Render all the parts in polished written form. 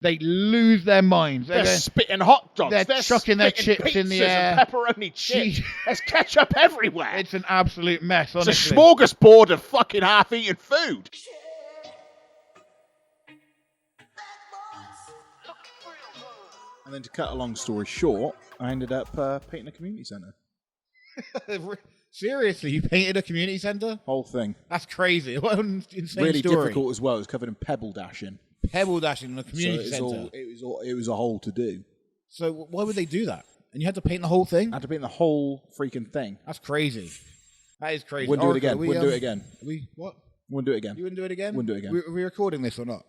They lose their minds. They're spitting hot dogs. They're chucking their chips in the air. And pepperoni chips. There's ketchup everywhere. It's an absolute mess, honestly. It's a smorgasbord of fucking half-eaten food. And then to cut a long story short, I ended up painting a community centre. Seriously, you painted a community centre? Whole thing. That's crazy. What an insane really story. Difficult as well. It was covered in pebble dashing. Pebble dashing in a community centre. It was a whole to do. So why would they do that? And you had to paint the whole thing? I had to paint the whole freaking thing. That's crazy. That is crazy. Wouldn't do it again. Wouldn't do it again. What? Wouldn't do it again. You wouldn't do it again? Wouldn't do it again. Are we recording this or not?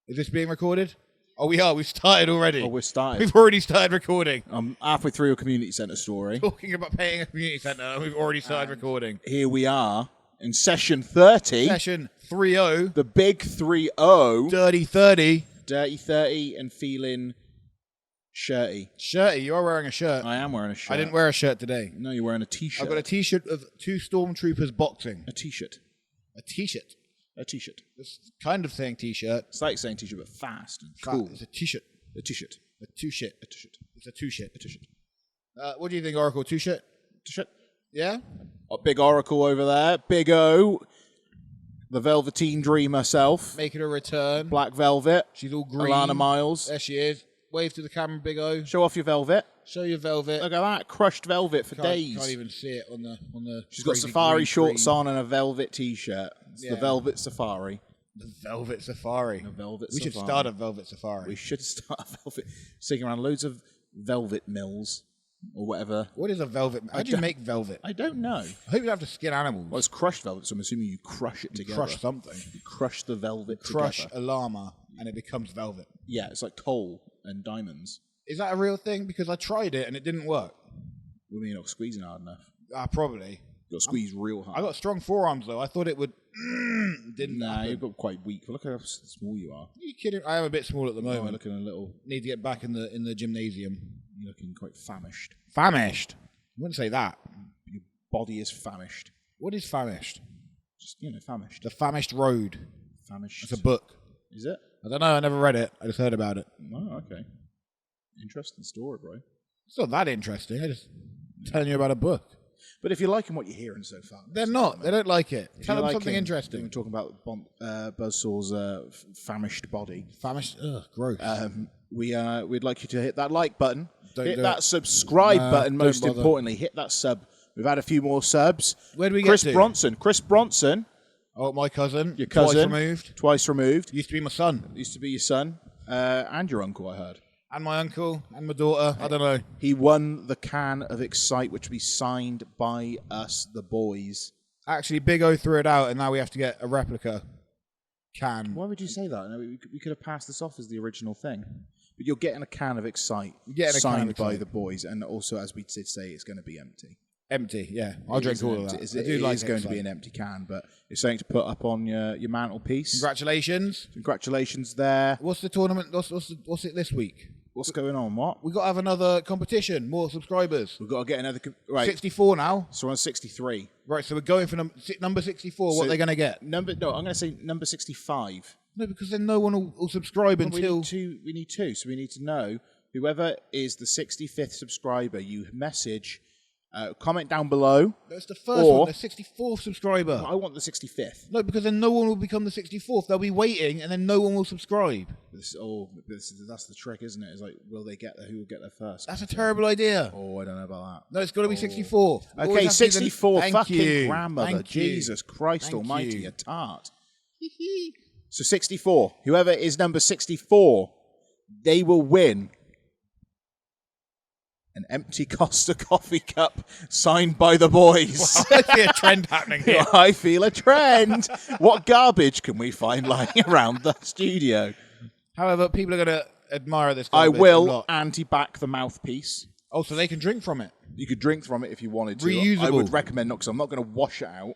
Is this being recorded? Oh, we are. We've started already. Oh, we're started. We've already started recording. I'm halfway through a community centre story. Talking about painting a community centre, and we've already started recording. Here we are in session 30. Session 30. The big 3-0. Dirty 30. Dirty 30 and feeling shirty. Shirty, you are wearing a shirt. I am wearing a shirt. I didn't wear a shirt today. No, you're wearing a t-shirt. I've got a t-shirt of 2 stormtroopers boxing. A t-shirt. A t-shirt. A t-shirt. It's kind of saying t-shirt. It's like saying t-shirt, but fast and cool. It's a t-shirt. A t-shirt. A two-shit. A t-shirt. It's a two-shit. A t-shirt. What do you think, Oracle? Two-shit? T-shirt. Yeah? A big Oracle over there. Big O. The Velveteen Dream herself. Making a return. Black velvet. She's all green. Alana Miles. There she is. Wave to the camera, Big O. Show off your velvet. Show your velvet. Look at that. Crushed velvet for days. Can't even see it on the She's got safari shorts on and a velvet t-shirt. It's the Velvet Safari. The Velvet Safari. The Velvet We Safari. should start a Velvet Safari. We should start a velvet. Sticking around loads of velvet mills or whatever. What is a velvet? How do you make velvet? I don't know. I hope you have to skin animals. Well, it's crushed velvet, so I'm assuming you crush it together. Crush something. You crush the velvet Crush together. a llama and it becomes velvet. Yeah, it's like coal and diamonds. Is that a real thing? Because I tried it and it didn't work. Well, you're not squeezing hard enough. Probably. You've got to squeeze real hard. I got strong forearms though. I thought it would. Didn't. Nah, happen. you've got quite weak. Look how small you are. Are you kidding? I am a bit small at the You're moment. looking a little. Need to get back in the gymnasium. You're looking quite famished. Famished? I wouldn't say that. Your body is famished. What is famished? Just, famished. The Famished Road. Famished. It's a book. Is it? I don't know. I never read it. I just heard about it. Oh, okay. Interesting story, bro. It's not that interesting. I just telling you about a book. But if you're liking what you're hearing so far, They're not. They don't like it. Tell them like something We're interesting. talking about Buzzsaw's famished body. Famished. Ugh, gross. We'd like you to hit that like button, Don't hit do that it. subscribe Nah, button. Most don't bother. importantly, hit that sub. We've had a few more subs. Where do we Chris get to? Chris Bronson, Oh, my cousin. your cousin, Twice removed. Used Used to be my son. to be your son and your uncle. I heard And my uncle. And my daughter. I don't know. he won the can of Excite, which will be signed by us, the boys. Actually, Big O threw it out, and now we have to get a replica can. Why would you say that? No, we could have passed this off as the original thing. But you're getting a can of Excite signed by the boys, and also, as we did say, it's going to be empty. Empty, yeah. I'll drink all of that. It is going to be an empty can, but it's something to put up on your mantelpiece. Congratulations. Congratulations there. What's the tournament? What's it this week? What's going on? What? We've got to have another competition. More subscribers. We've got to get another... Right. 64 now. So we're on 63. Right, so we're going for number 64. What are they going to get? No, I'm going to say number 65. No, because then no one will subscribe until... We need two. So we need to know whoever is the 65th subscriber, you message... comment down below. That's the first one, the 64th subscriber. I want the 65th. No, because then no one will become the 64th. They'll be waiting, and then no one will subscribe. That's the trick, isn't it? It's like, who will get there first? That's a terrible idea. Oh, I don't know about that. No, it's got to be 64. Okay, 64. Thank Fucking you. grandmother. Thank you. Jesus Christ Thank almighty, you. a tart. So 64. Whoever is number 64, they will win an empty Costa coffee cup signed by the boys. I see a trend happening here. I feel a trend. What garbage can we find lying around the studio? However, people are going to admire this. I garbage a will lot. anti-back the mouthpiece. Oh, so they can drink from it. You could drink from it if you wanted to. Reusable. I would recommend not, because I'm not going to wash it out.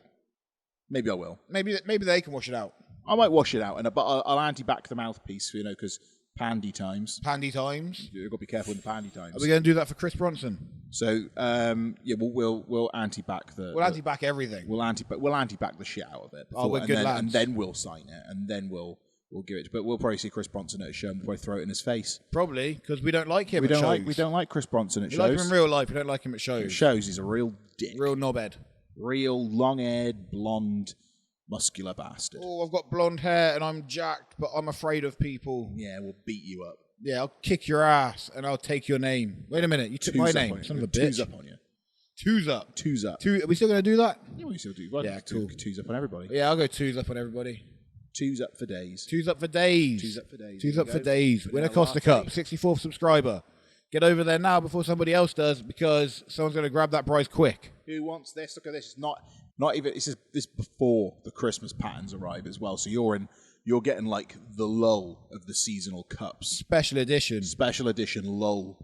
Maybe I will. Maybe they can wash it out. I might wash it out, but I'll anti-back the mouthpiece, because pandy times. Pandy times. You've got to be careful in the pandy times. Are we going to do that for Chris Bronson? So, we'll anti-back the... We'll anti-back everything. We'll anti-back the shit out of it. We're good lads. And then we'll sign it, and then we'll we'll give it. But we'll probably see Chris Bronson at a show and we'll probably throw it in his face. Probably, because we don't like him at shows. We don't like Chris Bronson at shows. We like him in real life. We don't like him at shows. At shows, he's a real dick. Real knobhead. Real long-haired, blonde, muscular bastard. Oh, I've got blonde hair and I'm jacked, but I'm afraid of people. Yeah, we'll beat you up. Yeah, I'll kick your ass and I'll take your name. Wait a minute, you took my name. Son of a bitch. Two's up on you. Two's up. Two's up. Are we still going to do that? Yeah, we still do. Yeah, cool. Two's up on everybody. Yeah, I'll go two's up on everybody. Two's up for days. Two's up for days. Two's up for days. Two's up for days. Win a Costa Cup. 64th subscriber. Get over there now before somebody else does, because someone's going to grab that prize quick. Who wants this? Look at this. It's not even. This before the Christmas patterns arrive as well. So you're getting like the lull of the seasonal cups. Special edition. Special edition lull.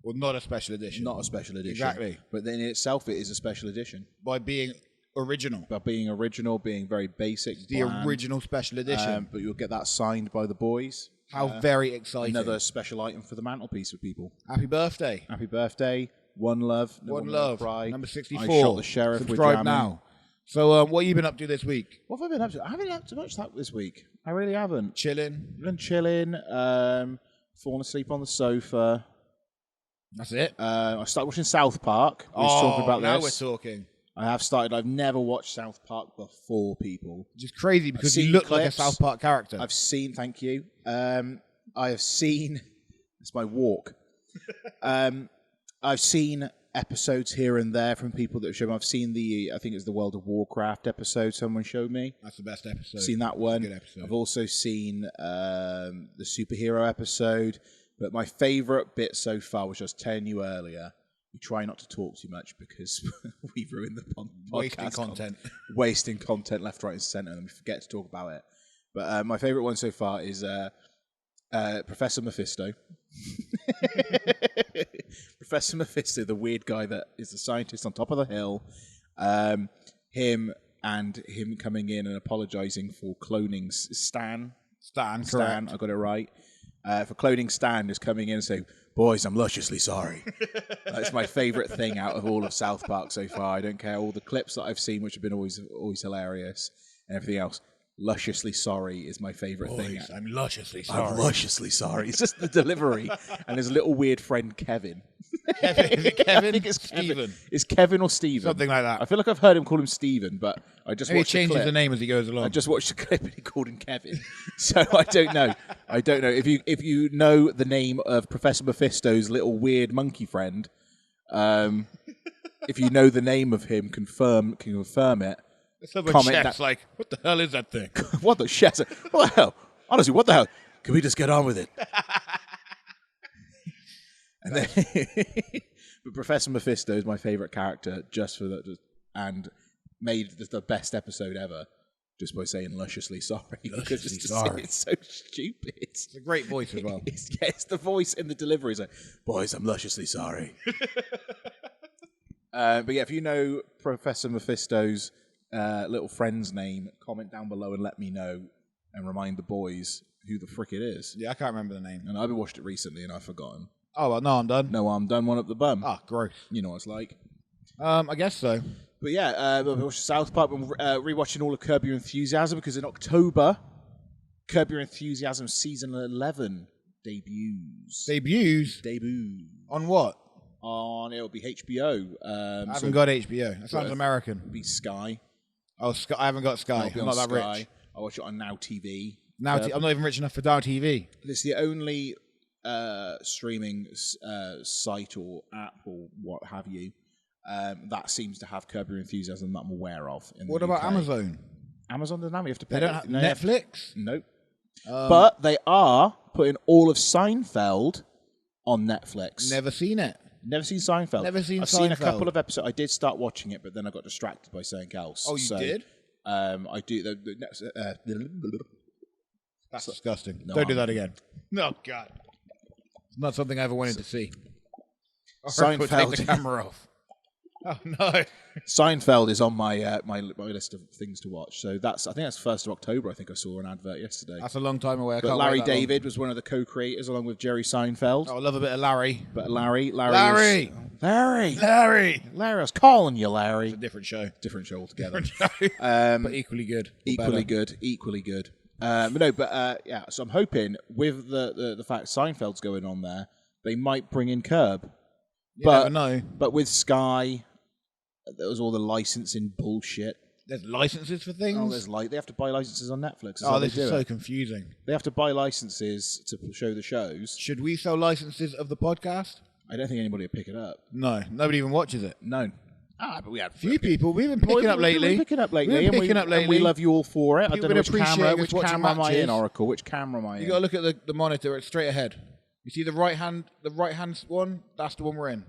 Well, not a special edition. Not a special edition. Exactly. But then in itself, it is a special edition. By being original. By being original, being very basic. It's the original special edition. But you'll get that signed by the boys. How very exciting. Another special item for the mantelpiece for people. Happy birthday. Happy birthday. One love. No One love. Cry. Number 64. I shot the sheriff. Subscribe now. So what have you been up to this week? What have I been up to? I haven't been up to much that this week. I really haven't. Chilling. Been chilling. Falling asleep on the sofa. That's it. I started watching South Park. We was talking about now this. We're talking. I have started. I've never watched South Park before, people. Which is crazy because you look like a South Park character. I've seen. Thank you. I have seen. It's my walk. I've seen episodes here and there from people that have shown me. I've seen I think it's the World of Warcraft episode someone showed me. That's the best episode. Seen that one. Good episode. I've also seen the superhero episode. But my favourite bit so far, which I was telling you earlier, we try not to talk too much because we ruin the podcast. Wasting content. Wasting content left, right and centre, and we forget to talk about it. But my favourite one so far is Professor Mephisto. Professor Mephisto, the weird guy that is the scientist on top of the hill. Him coming in and apologising for cloning Stan. Correct. I got it right. For cloning Stan, is coming in and saying, "Boys, I'm lusciously sorry." That's my favourite thing out of all of South Park so far. I don't care all the clips that I've seen, which have been always hilarious, and everything else. Lusciously sorry is my favourite thing. I'm lusciously sorry. I'm lusciously sorry. It's just the delivery, and his little weird friend Kevin. Is it Kevin? I think it's Steven. Kevin. It's Kevin or Steven. Something like that. I feel like I've heard him call him Steven, but I just Maybe watched he changes the clip. the name as he goes along. I just watched the clip and he called him Kevin. So I don't know. If you know the name of Professor Mephisto's little weird monkey friend, if you know the name of him, can confirm it. Chef's like, what the hell is that thing? What the chef's like, what the hell? Honestly, what the hell? Can we just get on with it? And then, but Professor Mephisto is my favourite character just for that, and made the best episode ever just by saying lusciously sorry. Lusciously sorry. It's so stupid. It's a great voice as well. It's the voice and the delivery. It's like, boys, I'm lusciously sorry. But yeah, if you know Professor Mephisto's little friend's name, comment down below and let me know, and remind the boys who the frick it is. Yeah, I can't remember the name. And I've watched it recently and I've forgotten. Oh, well, no, I'm done. No, I'm done. One up the bum. Ah, gross. You know what it's like. I guess so. But yeah, we watched South Park. We're rewatching all of Curb Your Enthusiasm because in October, Curb Your Enthusiasm Season 11 debuts. Debuts? On what? It'll be HBO. I haven't got HBO. That sounds American. It'll be Sky. Oh, Sky. I haven't got Sky. I'm not that rich. I watch it on Now TV. I'm not even rich enough for Now TV. It's the only streaming site or app or what have you that seems to have Curb Your Enthusiasm that I'm aware of. What about Amazon? Amazon doesn't have. You have to pay. They don't have Netflix? Nope. But they are putting all of Seinfeld on Netflix. Never seen it. Never seen Seinfeld. I've seen a couple of episodes. I did start watching it, but then I got distracted by something else. Oh, you did? I do. That's disgusting. No, Don't do that again. No, God. It's not something I ever wanted to see. Seinfeld. Take the camera off. Oh, no. Seinfeld is on my my list of things to watch. So I think that's 1st of October. I think I saw an advert yesterday. That's a long time away. But Larry David was one of the co-creators along with Jerry Seinfeld. Oh, I love a bit of Larry. But Larry. I was calling you Larry. It's a different show. Different show altogether. But equally good. Equally good. Yeah. So I'm hoping with the fact Seinfeld's going on there, they might bring in Curb. You never know. But with Sky, there was all the licensing bullshit. There's licenses for things? Oh, they have to buy licenses on Netflix. This is so confusing. They have to buy licenses to show the shows. Should we sell licenses of the podcast? I don't think anybody will pick it up. No, nobody even watches it. No. But we had a few people. We've been picking up lately. And we love you all for it. People I don't know which camera am I in, matches. Oracle? Which camera am I in? You got to look at the monitor. It's straight ahead. You see the right hand one? That's the one we're in.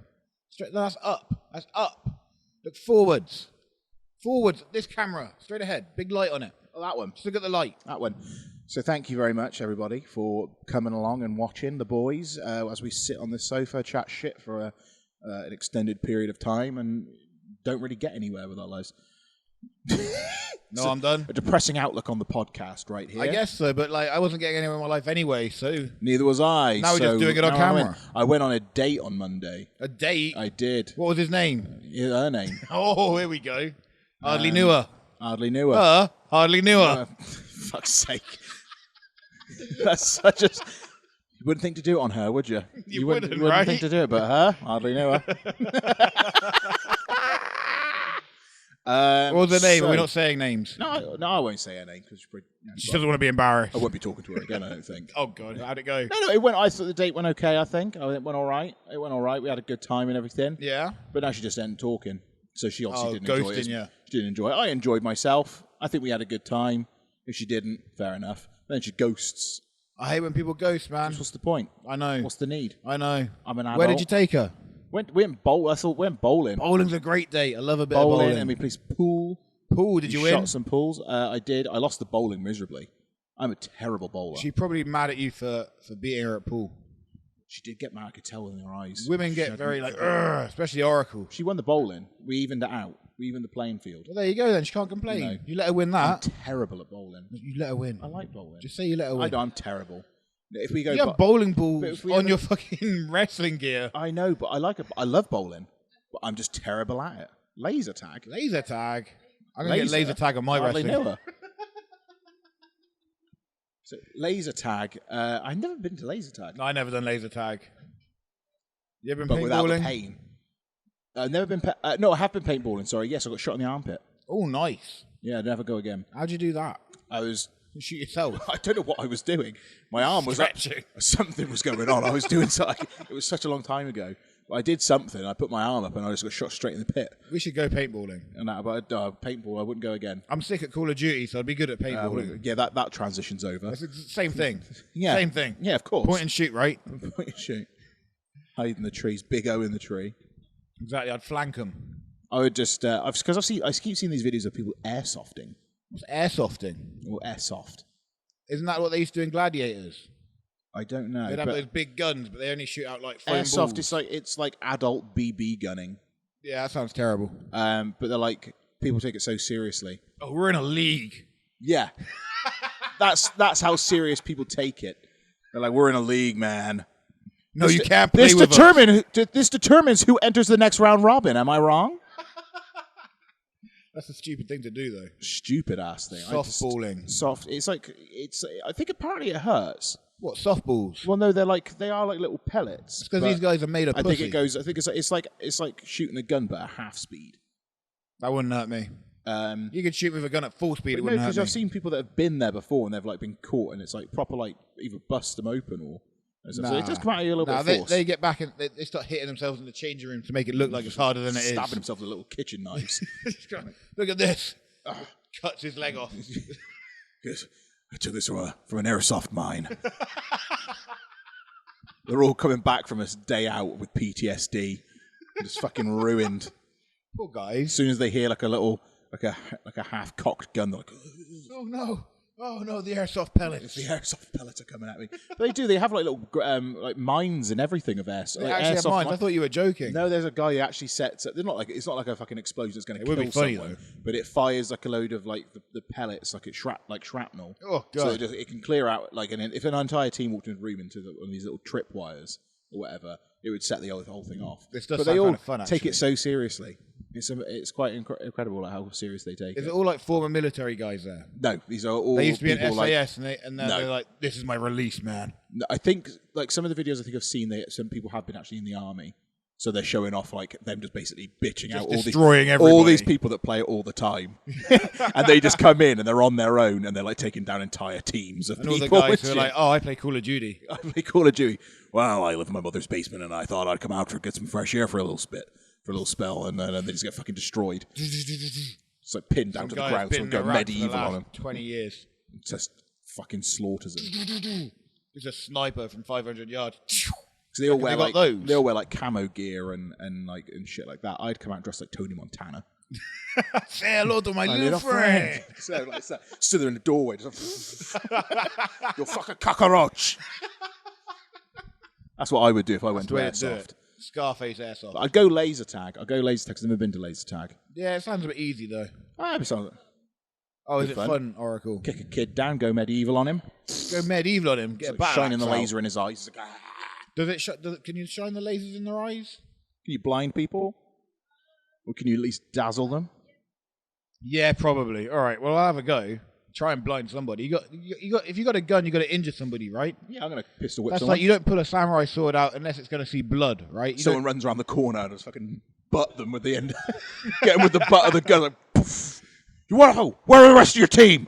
That's up. That's up. Look forwards. Forwards. This camera. Straight ahead. Big light on it. Oh, that one. Just look at the light. That one. So thank you very much, everybody, for coming along and watching the boys as we sit on this sofa, chat shit for an extended period of time and don't really get anywhere with our lives. No, I'm done. A depressing outlook on the podcast right here. I guess so, but I wasn't getting anywhere in my life anyway, so... Neither was I. Now we're just doing it on camera. I went on a date on Monday. A date? I did. What was his name? Her name. Oh, here we go. Hardly knew her. Hardly knew her. Hardly knew her. Fuck's sake. That's such a... You wouldn't think to do it on her, would you? You wouldn't, wouldn't think to do it, but her? Hardly knew her. What was her name? We're not saying names. No, I won't say her name because she doesn't want to be embarrassed. I won't be talking to her again, I don't think. Oh, God. How'd it go? No, I thought the date went okay, I think. It went all right. We had a good time and everything. Yeah? But now she just ended talking. So she obviously didn't enjoy it. Yeah. She didn't enjoy it. I enjoyed myself. I think we had a good time. If she didn't, fair enough. Then she ghosts. I hate when people ghost, man. What's the point? I know. What's the need? I know. I'm an adult. Where did you take her? We went bowling. Bowling's a great date. I love a bit of bowling. And we played pool. Pool, did you win? Shot some pools. I did. I lost the bowling miserably. I'm a terrible bowler. She's probably mad at you for beating her at pool. She did get mad. I could tell in her eyes. Women get very especially Oracle. She won the bowling. We evened it out. We evened the playing field. Well, there you go then. She can't complain. No. You let her win that. I'm terrible at bowling. You let her win. I like bowling. Just say you let her win. I'm terrible. If we go, you have bowling balls on your fucking wrestling gear. I know, but I love bowling, but I'm just terrible at it. Laser tag. Laser tag. I'm gonna get laser tag on my wrestling. So laser tag. I've never been to laser tag. No, I never done laser tag. You ever been but without the paintballing? pain. I've never been. No, I have been paintballing. Sorry. Yes, I got shot in the armpit. Oh, nice. Yeah, I'd never go again. How'd you do that? You shoot yourself. I don't know what I was doing. My arm was up. Something was going on. I was doing something. It was such a long time ago. I did something. I put my arm up and I just got shot straight in the pit. We should go paintballing. And that, but paintball, I wouldn't go again. I'm sick at Call of Duty, so I'd be good at paintballing. Yeah, that transition's over. It's the same thing. Yeah, same thing. Yeah, of course. Point and shoot, right? Point and shoot. Hide in the trees. Big O in the tree. Exactly. I'd flank them. I would just because I keep seeing these videos of people airsofting. What's airsofting? Or airsoft. Isn't that what they used to do in Gladiators? I don't know. They'd have those big guns, but they only shoot out like foam airsoft. balls. It's like adult BB gunning. Yeah, that sounds terrible. But they're like people take it so seriously. Oh, we're in a league. Yeah, that's how serious people take it. They're like, we're in a league, man. No, you can't play with us. This determines who enters the next round robin. Am I wrong? That's a stupid thing to do, though. Stupid ass thing. Softballing. Soft. It's like I think apparently it hurts. What, softballs? Well, no, they are like little pellets. It's because these guys are made of pussy. I think it's like shooting a gun but at half speed. That wouldn't hurt me. You could shoot with a gun at full speed. It wouldn't hurt me. Because I've seen people that have been there before and they've like been caught and it's like proper like either bust them open or. Nah. So it does come out of you a little bit of force. They get back and they start hitting themselves in the changing room to make it look like it's harder than it is. Stabbing themselves with little kitchen knives. Look at this. Cuts his leg off. Yes, I took this from an airsoft mine. They're all coming back from a day out with PTSD. Just fucking ruined. Poor guys. As soon as they hear like a half-cocked gun, they're like, oh no. Oh no, the airsoft pellets. The airsoft pellets are coming at me. But they do. They have like little like mines and everything of airsoft. They actually have mines. I thought you were joking. No, there's a guy who actually sets. It's not like a fucking explosion that's going to kill would be funny, someone. Though. But it fires like a load of like the pellets, like it's shrapnel. Oh god! So it can clear out like if an entire team walked into the room into one of these little trip wires or whatever, it would set the whole thing off. This does but sound they all kind of fun, take it so seriously. It's quite incredible like how serious they take it. Is it all like former military guys there? No, these are all. They used to be in people SAS, and they're like, "This is my release, man." I think like some of the videos I think I've seen, some people have been actually in the army, so they're showing off like them just basically bitching out all these people that play it all the time, and they just come in and they're on their own and they're like taking down entire teams of people. All the guys who are like, "Oh, I play Call of Duty. I play Call of Duty. Well, I live in my mother's basement, and I thought I'd come out to get some fresh air for a little spell, and then they just get fucking destroyed. It's like pinned down to the ground, so go medieval on them. 20 years. Just fucking slaughters them. It's a sniper from 500 yards. So they all wear like camo gear and shit like that. I'd come out dressed like Tony Montana. Say hello to my little friend. So like that. Stood there in the doorway. Just you're fucking cockroach. That's what I would do if I went to Airsoft. Scarface Airsoft. I'd go laser tag. I'd go laser tag because I've never been to laser tag. Yeah, it sounds a bit easy though. Is it fun, Oracle? Kick a kid down, go medieval on him. Go medieval on him. Get a battle shining the laser in his eyes. Like, can you shine the lasers in their eyes? Can you blind people? Or can you at least dazzle them? Yeah, probably. All right. Well, I'll have a go. Try and blind somebody. If you got a gun, you got to injure somebody, right? Yeah, I'm gonna pistol whip That's someone. like you don't pull a samurai sword out unless it's gonna see blood, right? Someone runs around the corner and just fucking butt them with the end. Get them with the butt of the gun. Like, poof. You want to? Where are the rest of your team?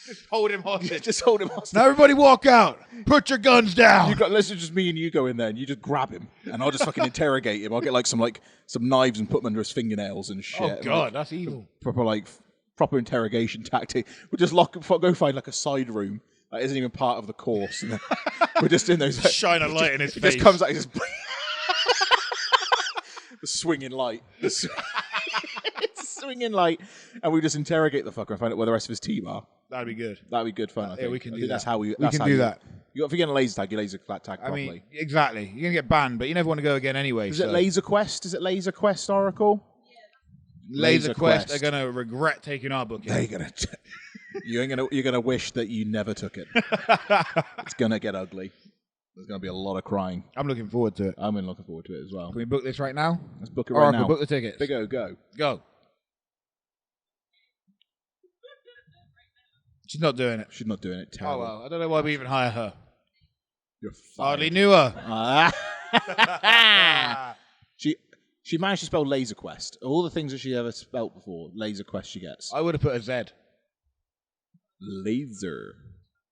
Just hold him hostage. Just hold him hostage. Now everybody walk out. Put your guns down. Let's just me and you go in there and you just grab him and I'll just fucking interrogate him. I'll get like some knives and put them under his fingernails and shit. Oh god, that's evil. Proper interrogation tactic. We'll just go find like a side room that isn't even part of the course. And we're just in those. Shine a light in his face. It just comes out. The swinging light. It's a swinging light, and we just interrogate the fucker and find out where the rest of his team are. That'd be good. That'd be good fun. I think we can do that. That's how we can do that. If you're getting a laser tag, you laser tag properly. I mean, exactly. You're gonna get banned, but you never want to go again anyway. Is it Laser Quest? Is it Laser Quest, Oracle? Laser Quest are gonna regret taking our book. They're gonna. You're gonna wish that you never took it. It's gonna get ugly. There's gonna be a lot of crying. I'm looking forward to it. I'm looking forward to it as well. Can we book this right now? Let's book it right now. Book the tickets. Big O, go. She's not doing it. She's not doing it. Terrible. Oh well, I don't know why we even hire her. You're hardly knew her. She managed to spell Laser Quest. All the things that she ever spelt before, Laser Quest she gets. I would have put a Z. Laser.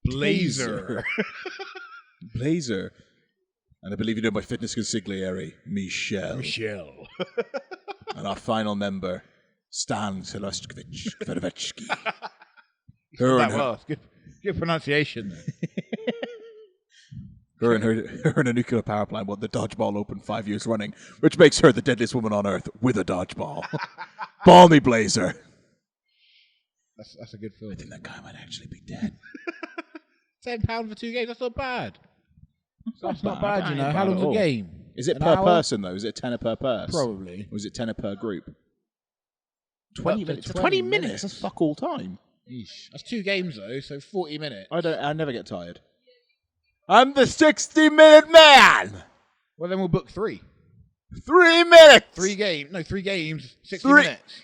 Blazer. Blazer. And I believe you know my fitness consigliere, Michelle. And our final member, Stan Lusciously. Good pronunciation. Her and a nuclear power plant won the dodgeball open 5 years running, which makes her the deadliest woman on earth with a dodgeball. Ball me, Blazer. That's a good film. I think that guy might actually be dead. £10 for 2 games, that's not bad. That's not bad, you know. How long's a game? Is it per person, though? Is it a tenner per purse? Probably. Or is it tenner per group? 20 minutes. 20 minutes? That's fuck all time. Eesh. That's 2 games, though, so 40 minutes. I never get tired. I'm the 60-minute man! Well, then we'll book 3. 3 minutes! 3 games. No, 3 games, 60 minutes.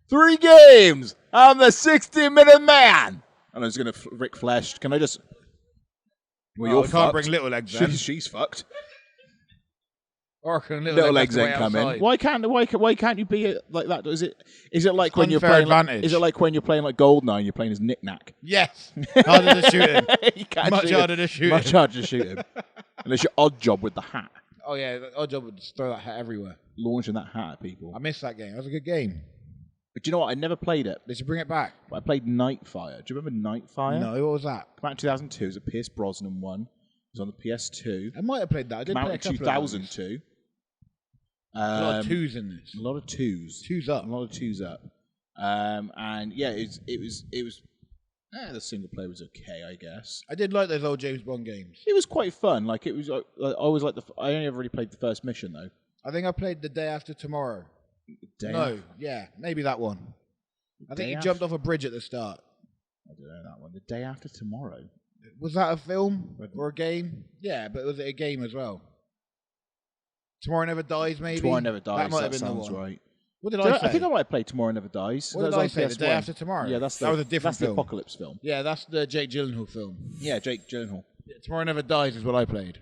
3 games! I'm the 60-minute man! And I was going to Rick Flesh. Can I just... Well, you're can't bring Little Legs then. She's fucked. Oracle and Little Legs ain't coming. Why can't you be like that? Is it like when you're playing? Is it like when you're playing like Goldeneye and you're playing as Knick Knack? Yes. Harder to shoot him. Much harder to shoot him. Much harder to shoot him. Unless you're Odd Job with the hat. Oh yeah, Odd Job would just throw that hat everywhere. Launching that hat at people. I missed that game. That was a good game. But do you know what? I never played it. They should bring it back. But I played Nightfire. Do you remember Nightfire? No, what was that? Came out in 2002. It was a Pierce Brosnan one. It was on the PS2. I might have played that. I did play a couple of 2002. A lot of 2s in this. A lot of 2s. 2s up. A lot of 2s up. And yeah, it was. The single player was okay, I guess. I did like those old James Bond games. It was quite fun. Like it was. I always like I only ever really played the first mission though. I think I played The Day After Tomorrow. Maybe that one. I think he jumped off a bridge at the start. I don't know that one. The Day After Tomorrow. Was that a film or a game? Yeah, but was it a game as well? Tomorrow Never Dies, maybe? Tomorrow Never Dies, That might have that been the sounds one. right. What did I say? I think I might have played Tomorrow Never Dies. What did I say? The Day After Tomorrow? Yeah, that was a different film. That's the apocalypse film. Yeah, that's the Jake Gyllenhaal film. Yeah, Jake Gyllenhaal. Yeah, Tomorrow Never Dies is what I played.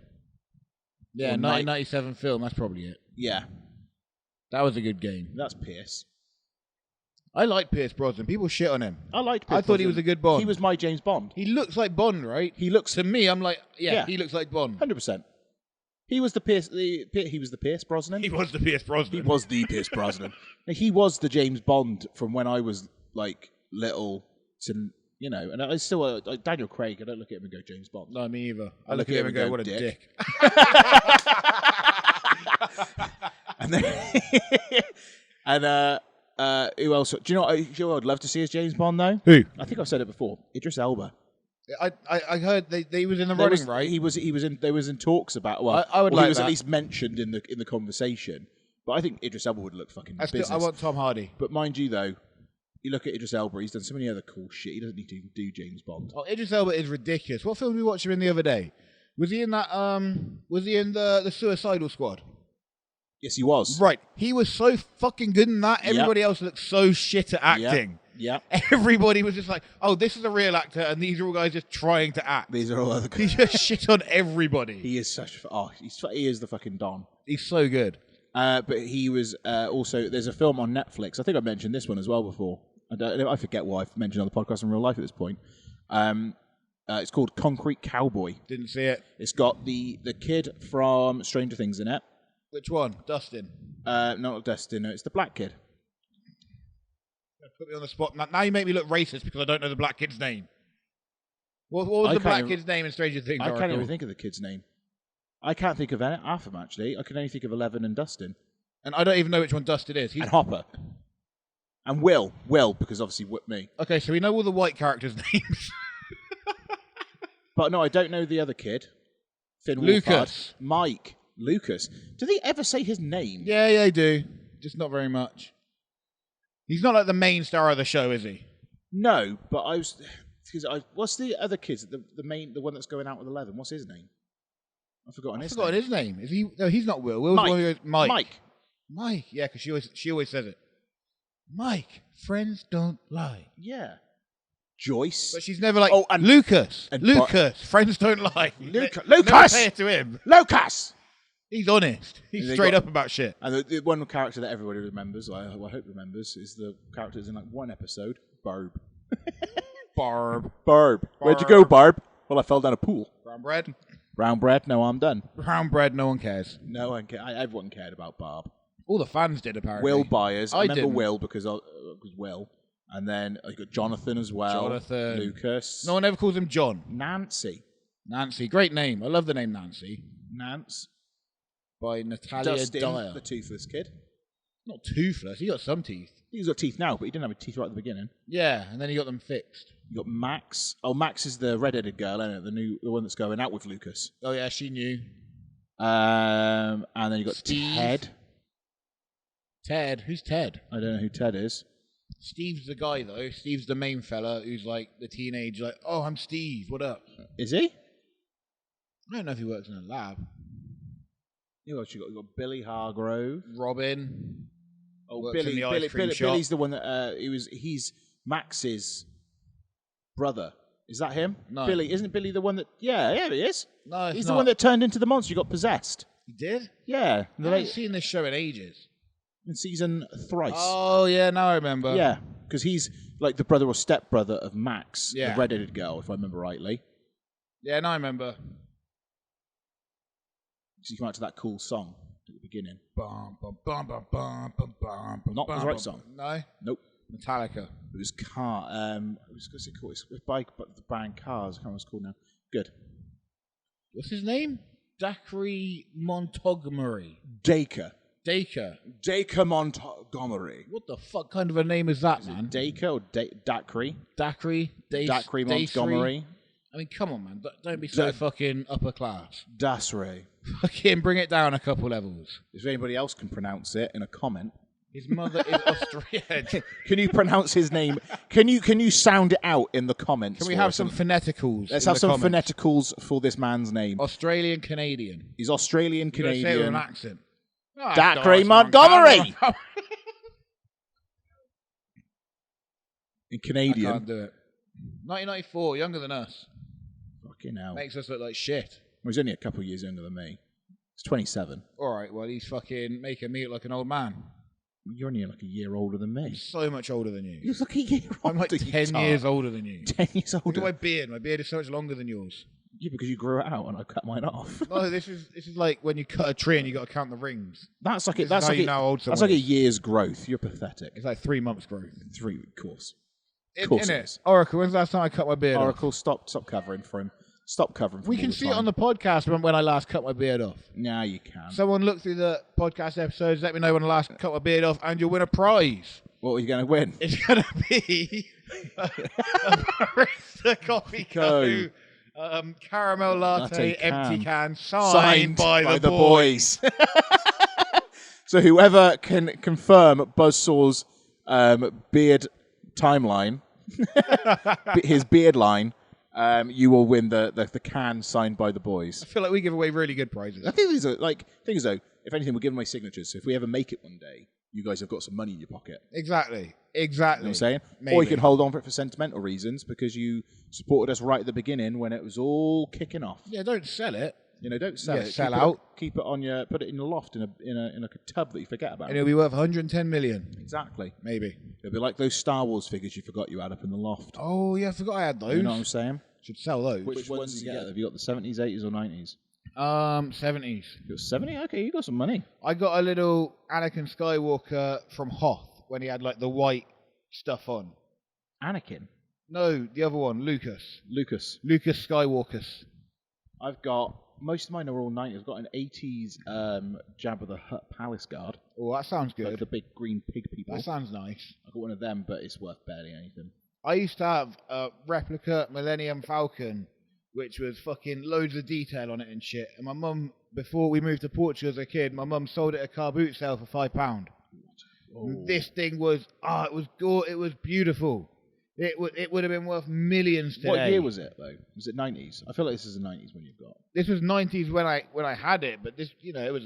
Yeah, 1997 film, that's probably it. Yeah. That was a good game. That's Pierce. I like Pierce Brosnan. People shit on him. I liked Pierce I thought he was a good Bond. He was my James Bond. He looks like Bond, right? He looks... To me, I'm like, Yeah. he looks like Bond. 100%. He was the Pierce... He was the Pierce Brosnan. He was the Pierce Brosnan. He was the Pierce Brosnan. He was the James Bond from when I was, like, little to... You know, and I still... like Daniel Craig, I don't look at him and go, James Bond. No, me either. I look at him and go, what a dick. And then... and, who else? Do you know what I'd love to see as James Bond, though? Who? I think I've said it before. Idris Elba. I heard they was in the running, right? He was in. There was in talks about. Well, I would he like was that. at least mentioned in the conversation. But I think Idris Elba would look fucking business. I want Tom Hardy. But mind you, though, you look at Idris Elba. He's done so many other cool shit. He doesn't need to even do James Bond. Oh, Idris Elba is ridiculous. What film did we watch him in the other day? Was he in that? Was he in the Suicidal Squad? Yes, he was. Right. He was so fucking good in that. Everybody else looked so shit at acting. Yeah. Everybody was just like, oh, this is a real actor, and these are all guys just trying to act. These are all other He guys. just shit on everybody. He is such. He is the fucking Don. He's so good. But he was also. There's a film on Netflix. I think I mentioned this one as well before. I forget what I've mentioned on the podcast in real life at this point. It's called Concrete Cowboy. Didn't see it. It's got the kid from Stranger Things in it. Which one? Dustin. Not Dustin. No, it's the black kid. Put me on the spot. Now you make me look racist because I don't know the black kid's name. What was the black kid's name in Stranger Things? I can't even think of the kid's name. I can't think of half of them, actually. I can only think of Eleven and Dustin. And I don't even know which one Dustin is. And Hopper. And Will, because obviously me. Okay, so we know all the white characters' names. But no, I don't know the other kid. Finn Lucas. Wolfhard. Mike. Lucas. Do they ever say his name? Yeah, they do. Just not very much. He's not like the main star of the show, is he? No, but I was... What's the other kid? The one that's going out with 11? What's his name? I've forgotten his name. Is he? No, he's not Will. Will's Mike. the one who goes, Mike. Mike. Yeah, because she always says it. Mike, friends don't lie. Yeah. Joyce. But she's never like, Oh, and Lucas, and friends don't lie. Lucas! Never say it to him. Lucas! He's honest. He's straight up about shit. And the one character that everybody remembers, I hope remembers, is the character that's in like one episode, Barb. Barb. Where'd you go, Barb? Well, I fell down a pool. Brown bread. Brown bread? No, I'm done. Brown bread, no one cares. No one cared. Everyone cared about Barb. All the fans did, apparently. Will Byers. I remember didn't. Will because Will. And then I got Jonathan as well. Jonathan. Lucas. No one ever calls him John. Nancy. Great name. I love the name Nancy. Nance. By Natalia Dustin, Dyer. the toothless kid. Not toothless. He got some teeth. He's got teeth now, but he didn't have a teeth right at the beginning. Yeah, and then he got them fixed. You got Max. Oh, Max is the red-headed girl, isn't it? The one that's going out with Lucas. Oh yeah, she knew. And then you got Steve. Ted. Ted? Who's Ted? I don't know who Ted is. Steve's the guy though. Steve's the main fella who's like the teenage, like, oh, I'm Steve. What up? Is he? I don't know if he works in a lab. You got Billy Hargrove. Robin. Oh, Works in the ice cream shop. Billy's the one that he's Max's brother. Is that him? No. Billy, isn't Billy the one that? Yeah, he is. No, he's the one that turned into the monster. You got possessed. He did? Yeah, I haven't seen this show in ages. in season thrice. Oh yeah, now I remember. Yeah, because he's like the brother or stepbrother of Max, Yeah. the red-headed girl, if I remember rightly. Yeah, now I remember. So you come out to that cool song at the beginning. Bum, bum, bum, bum, bum, bum, bum, Not the bum, right bum. song. No. Nope. Metallica. It was Car. What's it called? It's by the band Cars. I can't remember what it's called now. Good. What's his name? Dacre Montgomery. Dacre. Dacre. Dacre Montgomery. What the fuck kind of a name is that, man? Dacre or Dacre? Dacre. Dacre Montgomery. I mean, come on, man. Don't be so fucking upper class. Dasray. Fucking bring it down a couple levels. If anybody else can pronounce it in a comment. His mother is Australian. Can you pronounce his name? Can you sound it out in the comments? Can we have some phoneticals? Let's have some phoneticals for this man's name. Australian Canadian. He's Australian You gotta Canadian. say it with an accent. Dacre Montgomery! In Canadian. I can't do it. 1994, younger than us. Fucking hell. Makes us look like shit. Well, he's only a couple of years younger than me. He's 27. Alright, well, he's fucking making me look like an old man. You're only like a year older than me. I'm so much older than you. You're like a year older. I'm like 10 years older than you. 10 years older. Look at my beard. My beard is so much longer than yours. Yeah, because you grew it out and I cut mine off. No, this is like when you cut a tree and you got to count the rings. That's like That's a year's growth. You're pathetic. It's like 3 months growth. 3, of course. Isn't it? Oracle, when's the last time I cut my beard Oracle, off? stop covering for him. Stop covering for him. We can see it on the podcast when I last cut my beard off. Nah, you can. Someone look through the podcast episodes, let me know when I last cut my beard off, and you'll win a prize. What are you going to win? It's going to be a Barista Coffee Co. Caramel latte, empty can, signed by the boys. So whoever can confirm Buzzsaw's beard timeline, his beard line, you will win the can signed by the boys. I feel like we give away really good prizes. I think these are things though. If anything, we're giving away signatures. So if we ever make it one day, you guys have got some money in your pocket. Exactly. You know what I'm saying? Maybe. Or you can hold on for it for sentimental reasons because you supported us right at the beginning when it was all kicking off. Yeah, don't sell it. You know, don't sell it. Sell out. Keep it on your. Put it in the loft in a tub that you forget about. And it'll be worth 110 million. Exactly. Maybe. It'll be like those Star Wars figures you forgot you had up in the loft. Oh yeah, I forgot I had those. You know what I'm saying? Should sell those. Which ones did you get? Have you got the 70s, 80s, or 90s? 70s. You got 70? Okay, you got some money. I got a little Anakin Skywalker from Hoth when he had like the white stuff on. Anakin? No, the other one, Lucas Skywalkers. I've got, most of mine are all 90s. I've got an 80s Jabba the Hutt Palace Guard. Oh, that sounds good. Like the big green pig people. That sounds nice. I got one of them, but it's worth barely anything. I used to have a replica Millennium Falcon, which was fucking loads of detail on it and shit. And my mum, before we moved to Portugal as a kid, my mum sold it at a car boot sale for £5. Oh. This thing was, it was beautiful. It would have been worth millions today. What year was it though? Was it 90s? I feel like this is the 90s when you've got. This was 90s when I had it, but this, you know, it was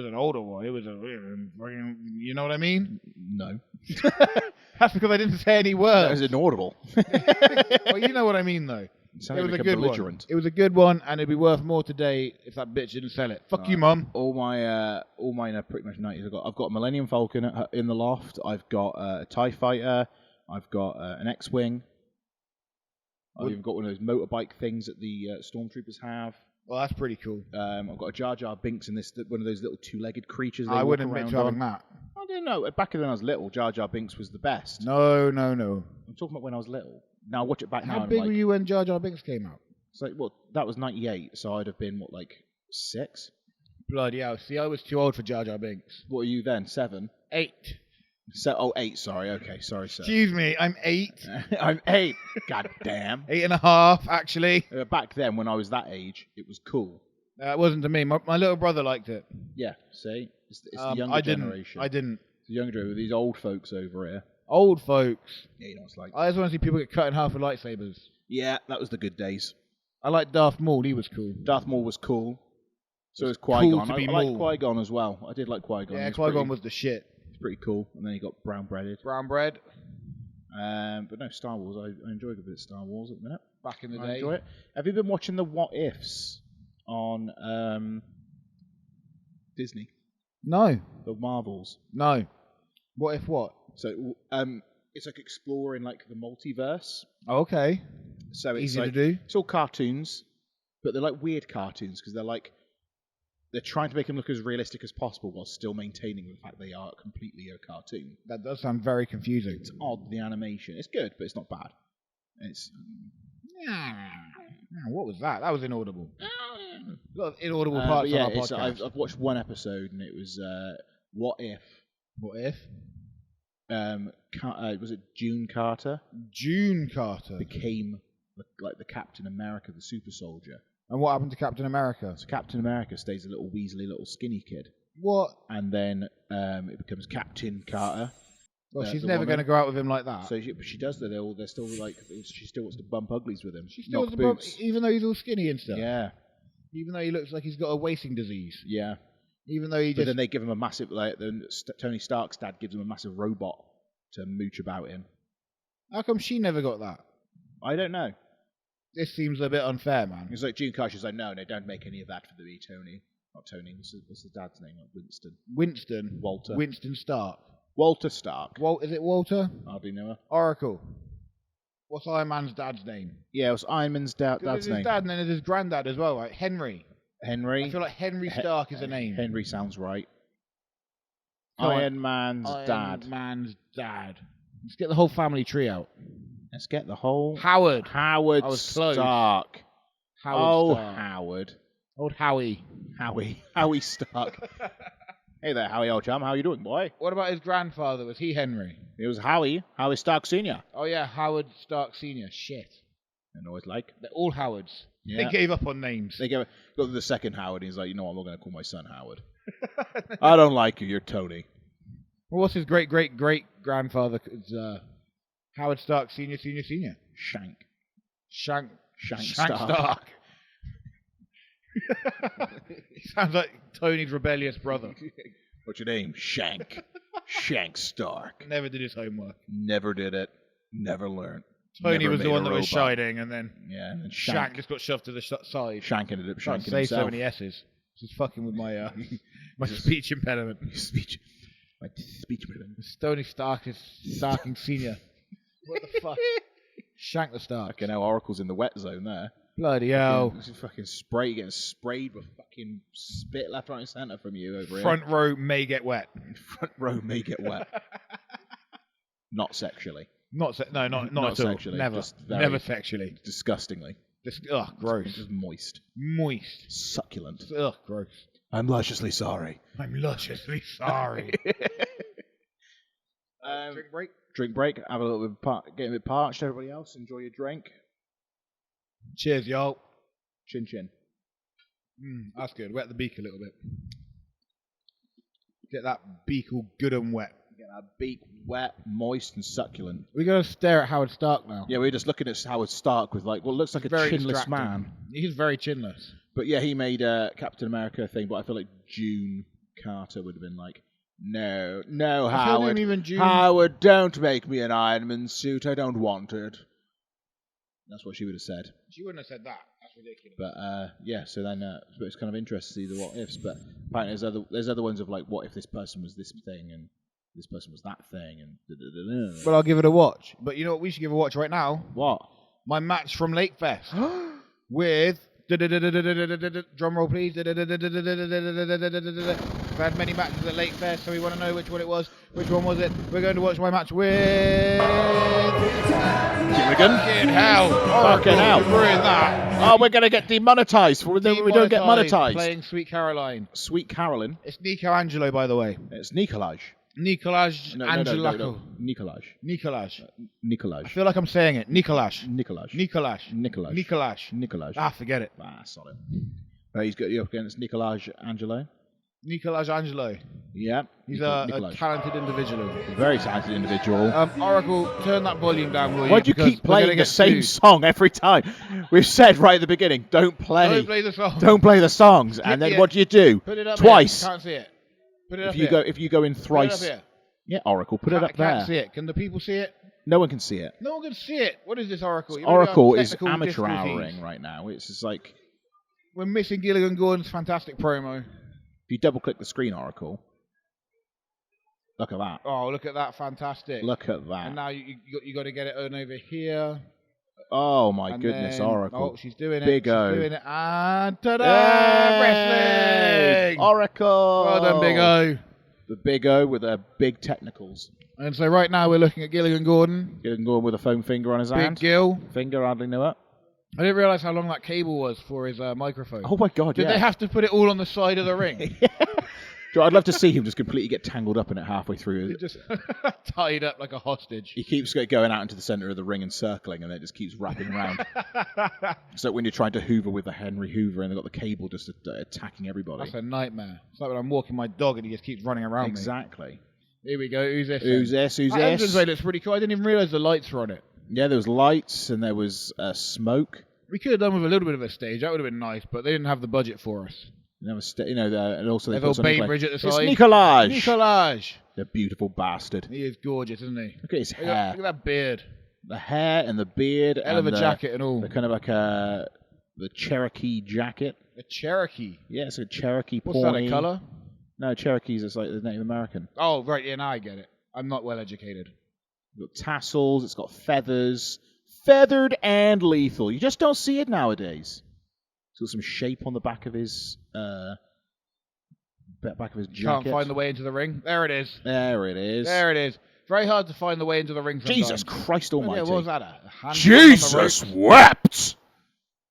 an older one. It was you know what I mean? No. That's because I didn't say any words. That was inaudible. Well, you know what I mean though. It was a good one. It was a good one, and it'd be worth more today if that bitch didn't sell it. Fuck you, mum. All mine are pretty much 90s. I've got a Millennium Falcon in the loft. I've got a TIE Fighter. I've got an X-Wing. I've even got one of those motorbike things that the Stormtroopers have. Well, that's pretty cool. I've got a Jar Jar Binks in this, one of those little two-legged creatures. I wouldn't admit to having that. I don't know. Back when I was little, Jar Jar Binks was the best. No. I'm talking about when I was little. Now, watch it back now. How big were you when Jar Jar Binks came out? So, well, that was 98, so I'd have been, 6? Bloody hell. See, I was too old for Jar Jar Binks. What are you then, 7? 8. 8, sorry. Okay, sorry, sir. Excuse me, I'm 8. I'm 8. God damn. 8.5, actually. Back then, when I was that age, it was cool. It wasn't to me. My little brother liked it. Yeah, see? It's the younger generation. I didn't. It's the younger generation, these old folks over here. Old folks. Yeah, you know what it's like. I just want to see people get cut in half with lightsabers. Yeah, that was the good days. I like Darth Maul. He was cool. Darth Maul was cool. So was Qui-Gon. Cool I like Qui-Gon as well. I did like Qui-Gon. Yeah, Qui-Gon was the shit. It's pretty cool. And then he got brown breaded. Brown bread. But no, Star Wars. I enjoyed a bit of Star Wars at the minute. Back in the day. I enjoy it. Have you been watching the What Ifs on Disney? No. The Marvels? No. What if what? So it's like exploring like the multiverse. Oh, okay. So it's easy like, to do. It's all cartoons, but they're like weird cartoons because they're trying to make them look as realistic as possible while still maintaining the fact they are completely a cartoon. That does sound very confusing. It's odd, the animation. It's good, but it's not bad. It's... What was that? That was inaudible. A lot of inaudible parts of our podcast. I've watched one episode and it was What If? What if? Was it June Carter? June Carter became the Captain America, the super soldier. And what happened to Captain America? So Captain America stays a little weaselly, little skinny kid. What? And then it becomes Captain Carter. Well, she's never going to go out with him like that. So she does that. They're still she still wants to bump uglies with him. She still wants to bump, even though he's all skinny and stuff. Yeah. Even though he looks like he's got a wasting disease. Yeah. Even though But then they give him a massive, Tony Stark's dad gives him a massive robot to mooch about in. How come she never got that? I don't know. This seems a bit unfair, man. It's like June Carter's like, no, don't make any of that for the Tony. Not Tony. What's the dad's name? Like Winston. Walter. Winston Stark. Walter Stark. Is it Walter? Hardly know her. Oracle. What's Iron Man's dad's name? Yeah, it was Iron Man's dad's There's his name. dad, and then there's his granddad as well, right? Henry. I feel like Henry Stark is a name. Henry sounds right. Come on. Iron Man's dad. Let's get the whole family tree out. Let's get the whole... Howard. I was close. Stark. Stark. Howard. Old Howie. Howie Stark. Hey there, Howie, old chum. How you doing, boy? What about his grandfather? Was he Henry? It was Howie Stark Sr. Oh, yeah, Howard Stark Sr. Shit. I always like. They're all Howards. Yeah. They gave up on names. They got to the second Howard, and he's like, you know what, I'm not going to call my son Howard. I don't like you, you're Tony. Well, what's his great-great-great-grandfather? Howard Stark Sr. Shank Stark. He sounds like Tony's rebellious brother. What's your name? Shank Stark. Never did his homework. Never did it. Never learned. Tony Never was the made one a that was robot. shining, and then Shank just got shoved to the side. Shank ended up Can't shanking say himself. so many S's. Just fucking with my my speech impediment. My speech impediment. Tony Stark is Starking Senior. What the fuck? Shank the Stark. Fucking hell, Oracle's in the wet zone there. Bloody hell. Fucking getting sprayed with fucking spit left, right, and centre from you over Front row may get wet. Front row may get wet. Not sexually. Not at all. Sexually. Never. Just very Never sexually. Disgustingly. Gross. Just moist. Succulent. Ugh, gross. I'm lusciously sorry. I'm lusciously sorry. Drink break? Drink break. Have a little bit get a bit parched. Everybody else, enjoy your drink. Cheers, y'all. Chin chin. That's good. Wet the beak a little bit. Get that beak all good and wet. Get that beak wet, moist, and succulent. We gotta stare at Howard Stark now. Yeah, we're just looking at Howard Stark with what looks like a chinless man. He's very chinless. But yeah, he made Captain America thing, but I feel like June Carter would have been like, no, Howard. Howard, don't make me an Iron Man suit. I don't want it. That's what she would have said. She wouldn't have said that. That's ridiculous. But yeah, so then it's kind of interesting to see the what ifs. But apparently there's other ones of like, what if this person was this thing and this person was that thing and. Da-da-da-da. Well, I'll give it a watch. But you know what? We should give a watch right now. What? My match from Lakefest with. Drum roll, please. We've had many matches at Lakefest, so we want to know which one it was. Which one was it? We're going to watch my match with. Gilligan? Fucking hell. Fucking hell. Ruin that. Oh, we're going to get demonetized. We don't get monetized. Playing Sweet Caroline. Sweet Carolyn? It's Nico Angelo, by the way. It's Nicolaj. Nicolaj Angelaco. No. Nicolaj. I feel like I'm saying it. Nicolaj. Forget it. Solid. He's got you up against Nicolaj Angelo. Nicolaj Angelo. Yeah. He's a talented individual. Very talented individual. Oracle, turn that volume down, will you? Why do you keep playing the same song every time? We've said right at the beginning, don't play the song. Don't play the songs. And then what do you do? Put it up twice. Here. Can't see it. Put it up if you go in thrice. Put it up here. Yeah, Oracle, put it up there. Can't see it. Can the people see it? No one can see it. No one can see it. What is this, Oracle? Oracle is amateur houring right now. It's just like... We're missing Gilligan Gordon's fantastic promo. If you double-click the screen, Oracle, look at that. Oh, look at that. Fantastic. Look at that. And now you got to get it on over here. Oh, my goodness, Oracle. Oh, she's doing it. Big O. She's doing it. And ta-da! Wrestling! Oracle! Well done, Big O. The Big O with their big technicals. And so right now we're looking at Gilligan Gordon. Gilligan Gordon with a foam finger on his hand. Big Gil. Finger, hardly knew it. I didn't realise how long that cable was for his microphone. Oh my God, Did they have to put it all on the side of the ring? I'd love to see him just completely get tangled up in it halfway through. He's just tied up like a hostage. He keeps going out into the centre of the ring and circling, and then it just keeps wrapping around. It's like when you're trying to hoover with the Henry Hoover, and they've got the cable just attacking everybody. That's a nightmare. It's like when I'm walking my dog and he just keeps running around Exactly. me. Here we go. Who's this? Who's this? Who's that this? entrance way looks pretty cool. I didn't even realise the lights were on it. Yeah, there was lights and there was smoke. We could have done with a little bit of a stage. That would have been nice, but they didn't have the budget for us. And also they Little put something Bay Bridge at the it's side. Nicolaj. Nicolaj. The beautiful bastard. He is gorgeous, isn't he? Look at his hair. Look at that beard. The hair and the beard. Hell of and a jacket and all. The kind of like the Cherokee jacket. A Cherokee. Yeah, it's a Cherokee What's that, a colour? No, Cherokees is like the Native American. Oh, right, yeah, now I get it. I'm not well educated. It's got tassels, it's got feathers. Feathered and lethal. You just don't see it nowadays. It's got some shape on the back of his jacket. Can't find the way into the ring. There it is. There it is. There it is. Very hard to find the way into the ring sometimes. Jesus Christ almighty. What was that? A hand Jesus wept!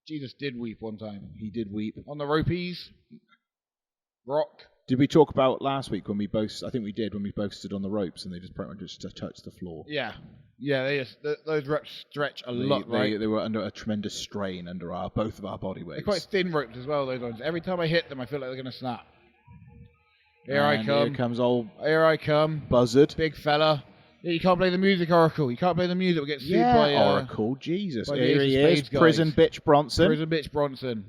Jesus did weep one time. He did weep. On the ropies. Rock. Did we talk about last week when we both... I think we did, when we both stood on the ropes and they just pretty much just touched the floor. Yeah. Yeah, those reps stretch a lot, right? They were under a tremendous strain under both of our body weights. They're quite thin ropes as well, those ones. Every time I hit them, I feel like they're going to snap. Here I come. Here I come. Buzzard. Big fella. Yeah, you can't play the music, Oracle. You can't play the music. We'll get sued by... Oracle. Jesus. By Here he is. Prison bitch Bronson. Prison bitch Bronson.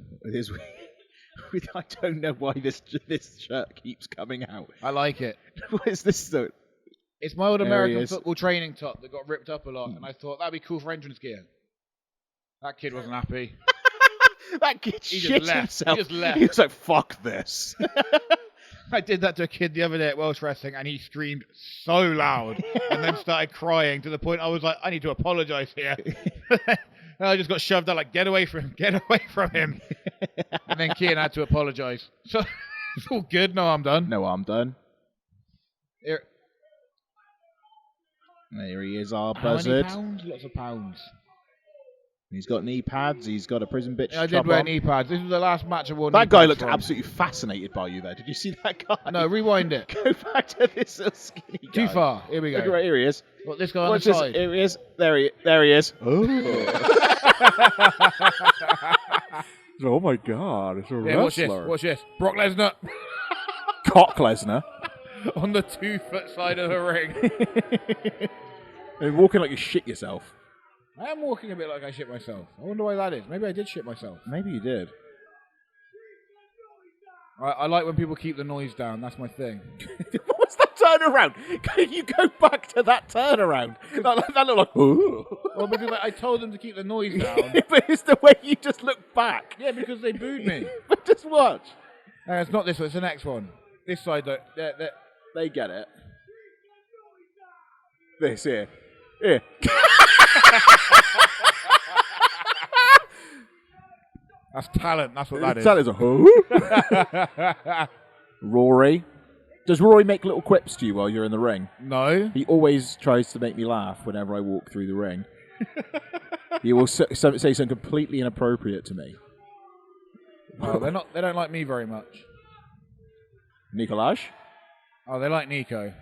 I don't know why this shirt keeps coming out. I like it. What is this though? It's my old American football training top that got ripped up a lot, and I thought that'd be cool for entrance gear. That kid wasn't happy. That kid shit himself. He just left. He was like, fuck this. I did that to a kid the other day at Welsh Wrestling, and he screamed so loud and then started crying to the point I was like, I need to apologise here. And I just got shoved out like, get away from him. And then Kian had to apologise. So it's all good. No, I'm done. Here he is, our Buzzard. How many pounds? Lots of pounds. He's got knee pads. He's got a prison bitch. Yeah, I did wear knee pads. This was the last match I wore. That guy looked absolutely fascinated by you there. Did you see that guy? No, rewind it. Go back to this little skinny guy. Too far. Here we go. Look right here he is. What, this guy on the side? Here he is. There he is. Oh my God! It's a wrestler. Watch this. Brock Lesnar. Cock Lesnar. On the 2-foot side of the ring. You're walking like you shit yourself. I am walking a bit like I shit myself. I wonder why that is. Maybe I did shit myself. Maybe you did. I like when people keep the noise down. That's my thing. What was that turnaround? Can you go back to that turnaround? That looked like, ooh. Well, because I told them to keep the noise down. But it's the way you just look back. Yeah, because they booed me. But just watch. It's not this one. It's the next one. This side, though. They get it. This here. Here. That's talent. That's what that is. That is a who? Rory. Does Rory make little quips to you while you're in the ring? No. He always tries to make me laugh whenever I walk through the ring. He will say something completely inappropriate to me. Oh, they don't like me very much. Nicolaj? Oh, they like Nico.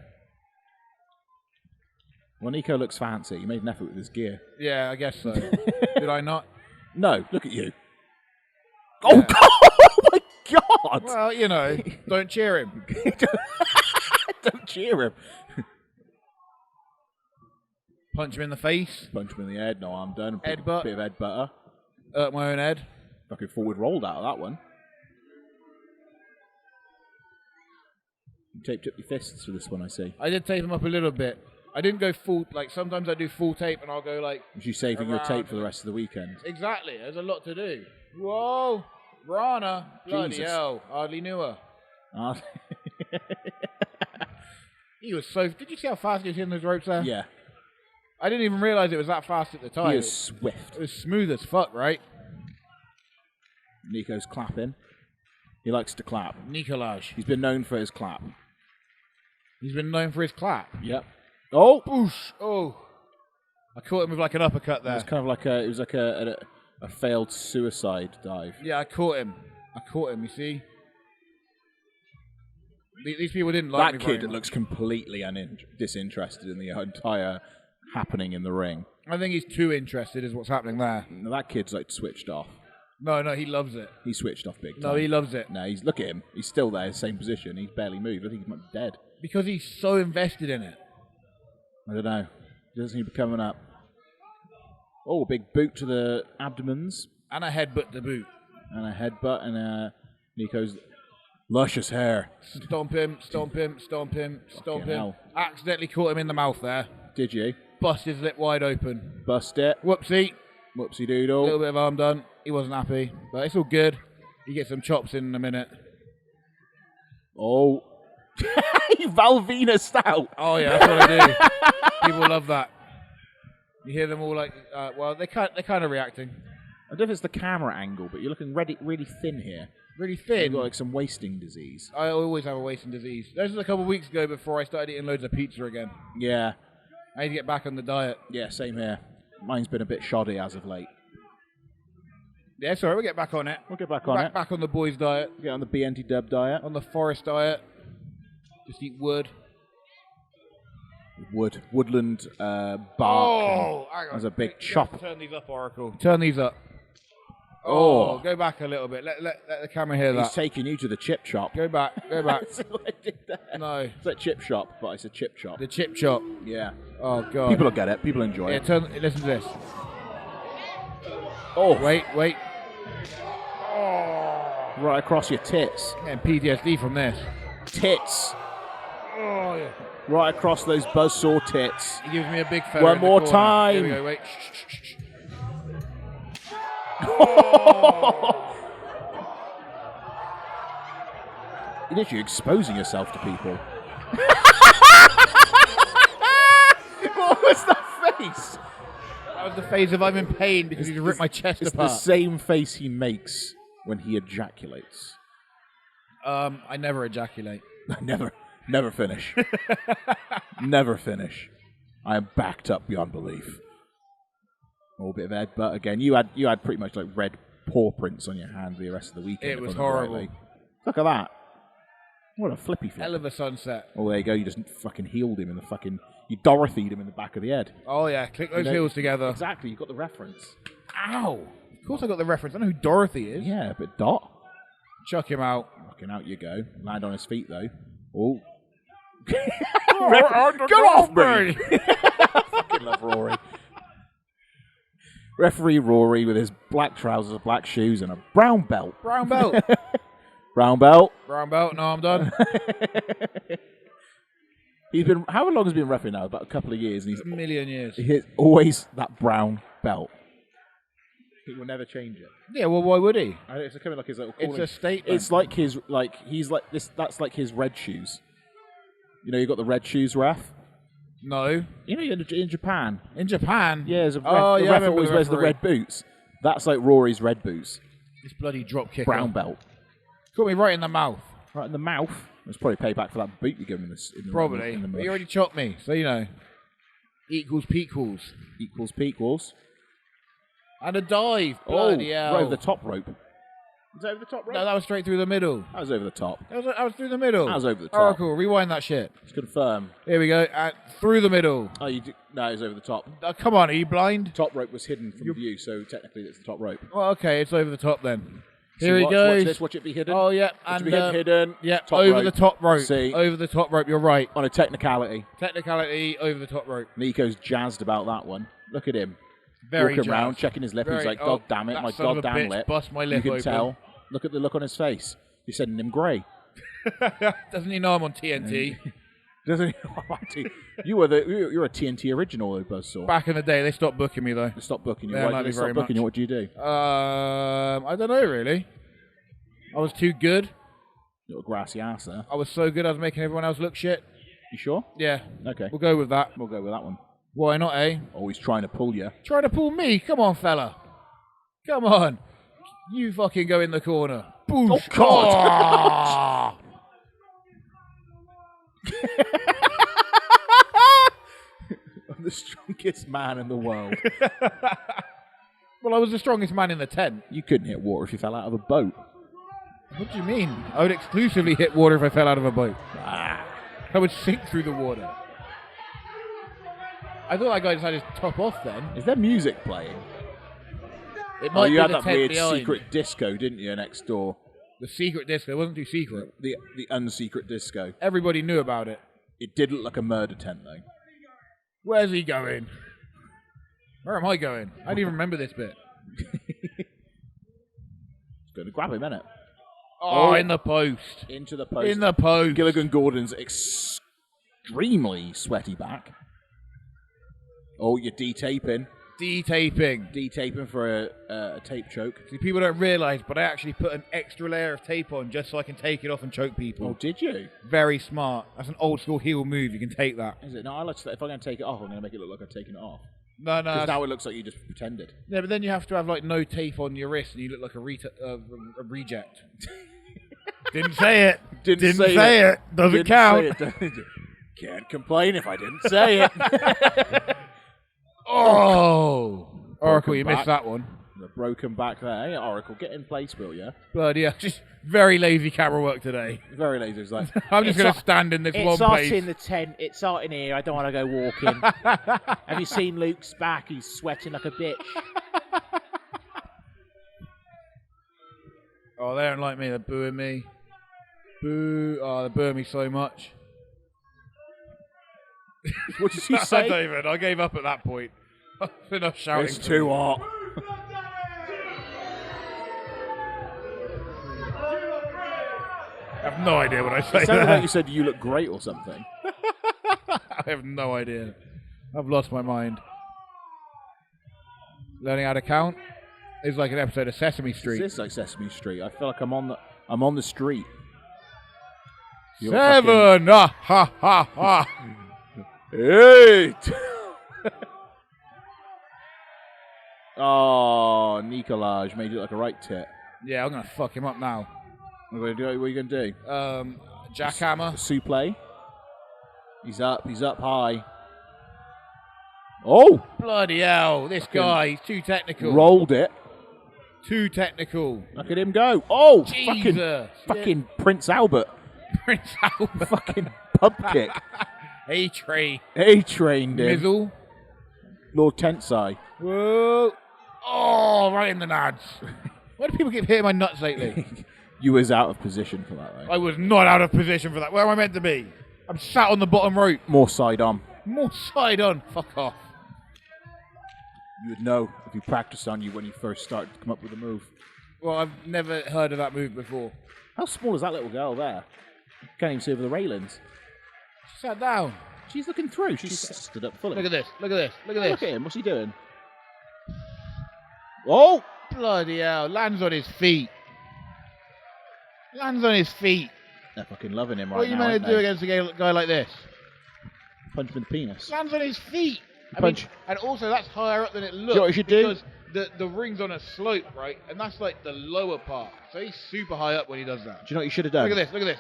Well, Nico looks fancy. He made an effort with his gear. Yeah, I guess so. Did I not? No, look at you. Yeah. Oh, God! Oh, my God! Well, don't cheer him. Don't cheer him. Punch him in the face. Punch him in the head. No, I'm done. Headbutt. Bit of head butter. Hurt my own head. Fucking forward rolled out of that one. You taped up your fists for this one, I see. I did tape them up a little bit. I didn't go full, sometimes I do full tape and I'll go Was you saving your tape for the rest of the weekend? Exactly. There's a lot to do. Whoa. Rana. Bloody hell. Hardly knew her. He was did you see how fast he was hitting those ropes there? Yeah. I didn't even realise it was that fast at the time. He was swift. It was smooth as fuck, right? Nico's clapping. He likes to clap. Nicolaj. He's been known for his clap. He's been known for his clap. Yep. Oh! Boosh! Oh. I caught him with an uppercut there. It was kind of like a failed suicide dive. Yeah, I caught him, you see? These people didn't like me very much. That kid much. looks completely disinterested in the entire happening in the ring. I think he's too interested is what's happening there. No, that kid's switched off. No, he loves it. He switched off big time. No, he loves it. No, look at him. He's still there, same position. He's barely moved. I think he might be dead. Because he's so invested in it. I don't know. He doesn't seem to be coming up. Oh, big boot to the abdomens. And a headbutt to boot. And a headbutt, and Nico's Luscious hair. Stomp him, stomp him, stomp him, stomp Fucking him. hell. Accidentally caught him in the mouth there. Did you? Bust his lip wide open. Bust it. Whoopsie. Whoopsie A doodle. little bit of harm done. He wasn't happy, but it's all good. You get some chops in a minute. Oh. Valvina stout. Oh yeah, that's what I do. People love that. You hear them all like, they're kind of reacting. I don't know if it's the camera angle, but you're looking really thin here. Really thin. You've got like some wasting disease. I always have a wasting disease. This was a couple of weeks ago before I started eating loads of pizza again. Yeah. I need to get back on the diet. Yeah, same here. Mine's been a bit shoddy as of late. Yeah, sorry, we'll get back on it. We'll get back on it. Back on the boys' diet. Get on the BNTW diet. On the forest diet. Just eat wood. Woodland bark. Oh, hang on. There's a big chop. Turn these up, Oracle. Turn these up. Oh, go back a little bit. Let the camera hear that. He's taking you to the chip shop. Go back. That's what I did there. No. It's like chip shop, but it's a chip shop. The chip chop. Yeah. Oh, God. People will get it. People enjoy it. Listen to this. Oh. Wait. Right across your tits. Getting PTSD from this. Tits. Oh, yeah. Right across those buzzsaw tits. He gives me a big feather. One in the more corner. time. Here we go, wait. Shh. Oh. You're literally exposing yourself to people. What was that face? That was the face of I'm in pain because he's ripped my chest It's apart. the same face he makes when he ejaculates. I never ejaculate. Never finish. Never finish. I am backed up beyond belief. Oh, a bit of headbutt again. You had pretty much like red paw prints on your hand the rest of the weekend. It was horrible. Look at that. What a flippy flip. Hell of a sunset. Oh, there you go. You just fucking healed him in the fucking... You Dorothy'd him in the back of the head. Oh, yeah. Click those heels together. Exactly. You got the reference. Ow. Of course I got the reference. I know who Dorothy is. Yeah, but Dot. Chuck him out. Fucking out you go. Land on his feet, though. Oh. Get off me! Fucking love Rory. Referee Rory with his black trousers, black shoes, and a brown belt. Brown belt. Brown belt. Brown belt. No, I'm done. How long has he been referee now? About a couple of years. And a million years. He's always that brown belt. He will never change it. Yeah, well, why would he? It's kind of like his little. It's a statement. It's like he's like this. That's like his red shoes. You know, you got the red shoes ref. No. You know, in Japan. In Japan? Yeah, there's a ref. Oh, the yeah, ref always wears the referee. red boots. That's like Rory's red boots. This bloody drop kicker. Brown belt. Caught me right in the mouth. Right in the mouth. That's probably payback for that boot you gave him in the Probably. In the But mush. he already chopped me, so you know. Equals pequals. Equals pequals. And a dive. Bloody hell. Right over the top rope. Was that over the top rope? No, that was straight through the middle. That was over the top. That was through the middle. That was over the top. Oracle, rewind that shit. Let's confirm. Here we go. Through the middle. Oh, no, it was over the top. Come on, are you blind? Top rope was hidden from view, so technically it's the top rope. Well, okay, it's over the top then. See, Here he goes. Watch this, watch it be hidden. Oh, yeah. Watch And it be hidden. Yeah, Top over rope. the top rope. See. Over the top rope, you're right. On a technicality. Technicality, over the top rope. Nico's jazzed about that one. Look at him. Very Walking around, jazzed. checking his lip. Very- He's like, oh, God damn it, that my son of a goddamn bitch lip. bust my lip You can open. tell. Look at the look on his face. You're sending him grey. Doesn't he know I'm on TNT? Doesn't he? You're a TNT original, though, Buzzsaw. Back in the day, they stopped booking me though. They stopped booking you. Yeah, Why not did they very stop booking much. you? What do you do? I don't know really. I was too good. Little grassy ass there. I was so good I was making everyone else look shit. You sure? Yeah. Okay. We'll go with that. We'll go with that one. Why not, eh? Oh, he's trying to pull you. Trying to pull me? Come on, fella. Come on. You fucking go in the corner. Boosh. Oh, God. I'm the strongest man in the world. Well, I was the strongest man in the tent. You couldn't hit water if you fell out of a boat. What do you mean? I would exclusively hit water if I fell out of a boat. Ah. I would sink through the water. I thought that guy decided to top off then. Is there music playing? It might you be had the that tent weird behind. secret disco, didn't you, next door? The secret disco. It wasn't too secret. The unsecret disco. Everybody knew about it. It did look like a murder tent, though. Where's he going? Where am I going? I don't even remember this bit. It's going to grab him, innit? Oh, in the post. Into the post. In the post. Gilligan Gordon's extremely sweaty back. Oh, you're D-taping. D-taping for a tape choke. See, people don't realise, but I actually put an extra layer of tape on just so I can take it off and choke people. Oh, did you? Very smart. That's an old school heel move. You can take that. Is it? No, if I'm going to take it off, I'm going to make it look like I've taken it off. No. Because now it looks like you just pretended. Yeah, but then you have to have like no tape on your wrist and you look like a reject. Didn't say it. Didn't say it. Doesn't count. Can't complain if I didn't say it. Oh! Oracle, Broken you back. missed that one. The broken back there. Hey, Oracle, get in place, will you? Bloody hell. Just very lazy camera work today. Very lazy. It's like, I'm just going to stand in this one It's hot place. in the tent. It's hot in here. I don't want to go walking. Have you seen Luke's back? He's sweating like a bitch. Oh, they don't like me. They're booing me. Boo. Oh, they're booing me so much. what did you I say? don't even. I gave up at that point. I've enough shouting. It's too hot. I have no idea what I say It sounded there. like you said you look great or something. I have no idea. I've lost my mind. Learning how to count is like an episode of Sesame Street. This is like Sesame Street. I feel like I'm on the street. You're 7! Ah, ha, ha, ha. 8. Oh, Nicolaj made it like a right tit. Yeah, I'm going to fuck him up now. What are you going to do? Jackhammer. Suplex. He's up high. Oh! Bloody hell, this guy, he's too technical. Rolled it. Too technical. Look at him go. Oh! Jesus. Fucking Prince Albert. Prince Albert. Fucking pub kick. A-Tray. A-trained him. Mizzle. Lord Tensai. Whoa. Oh, right in the nads. Why do people keep hitting my nuts lately? You was out of position for that, though. I was not out of position for that. Where am I meant to be? I'm sat on the bottom rope. More side on. More side on. Fuck off. You would know if you practiced on you when you first started to come up with a move. Well, I've never heard of that move before. How small is that little girl there? Can't even see over the railings. She sat down. She's looking through. She's stood up fully. Look at this. Look at this. Look at this. Look at him. What's he doing? Oh! Bloody hell. Lands on his feet. Lands on his feet. They're fucking loving him right now. What are you meant to do against a guy like this? Punch him in the penis. Lands on his feet. Punch. And also, that's higher up than it looks. Do you know what you should do? Because the ring's on a slope, right? And that's like the lower part. So he's super high up when he does that. Do you know what you should have done? Look at this. Look at this.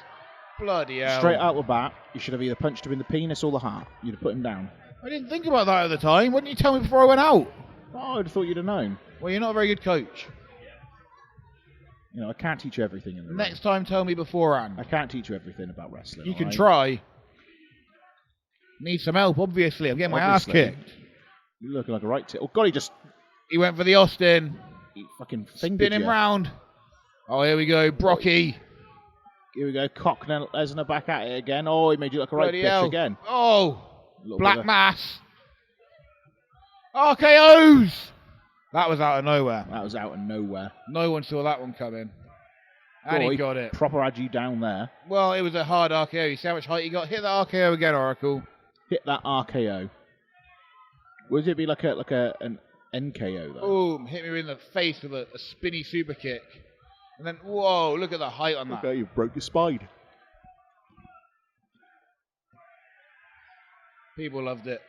Bloody hell. Straight out the bat, you should have either punched him in the penis or the heart. You'd have put him down. I didn't think about that at the time. Why didn't you tell me before I went out? Oh, I'd have thought you'd have known. Well, you're not a very good coach. You know, I can't teach you everything in the Next time, tell me beforehand. I can't teach you everything about wrestling. You can alright? try. Need some help, obviously. I'm getting my ass Obviously. kicked. You're looking like a right tit. Oh, God, He went for the Austin. he fucking fingered Spin him you. round. Oh, here we go. Brocky. Here we go. Cock Lesnar back at it again. Oh, he made you look a right Bloody bitch hell. again. Oh. Little Black bit of- Mass. RKOs. That was out of nowhere. That was out of nowhere. No one saw that one coming. And Oh, he got it. Proper had you down there. Well, it was a hard RKO. You see how much height he got? Hit that RKO again, Oracle. Hit that RKO. Would it be like an NKO though? Boom. Hit me in the face with a spinny super kick. And then, whoa, look at the height on that. Okay, you broke your spine. People loved it.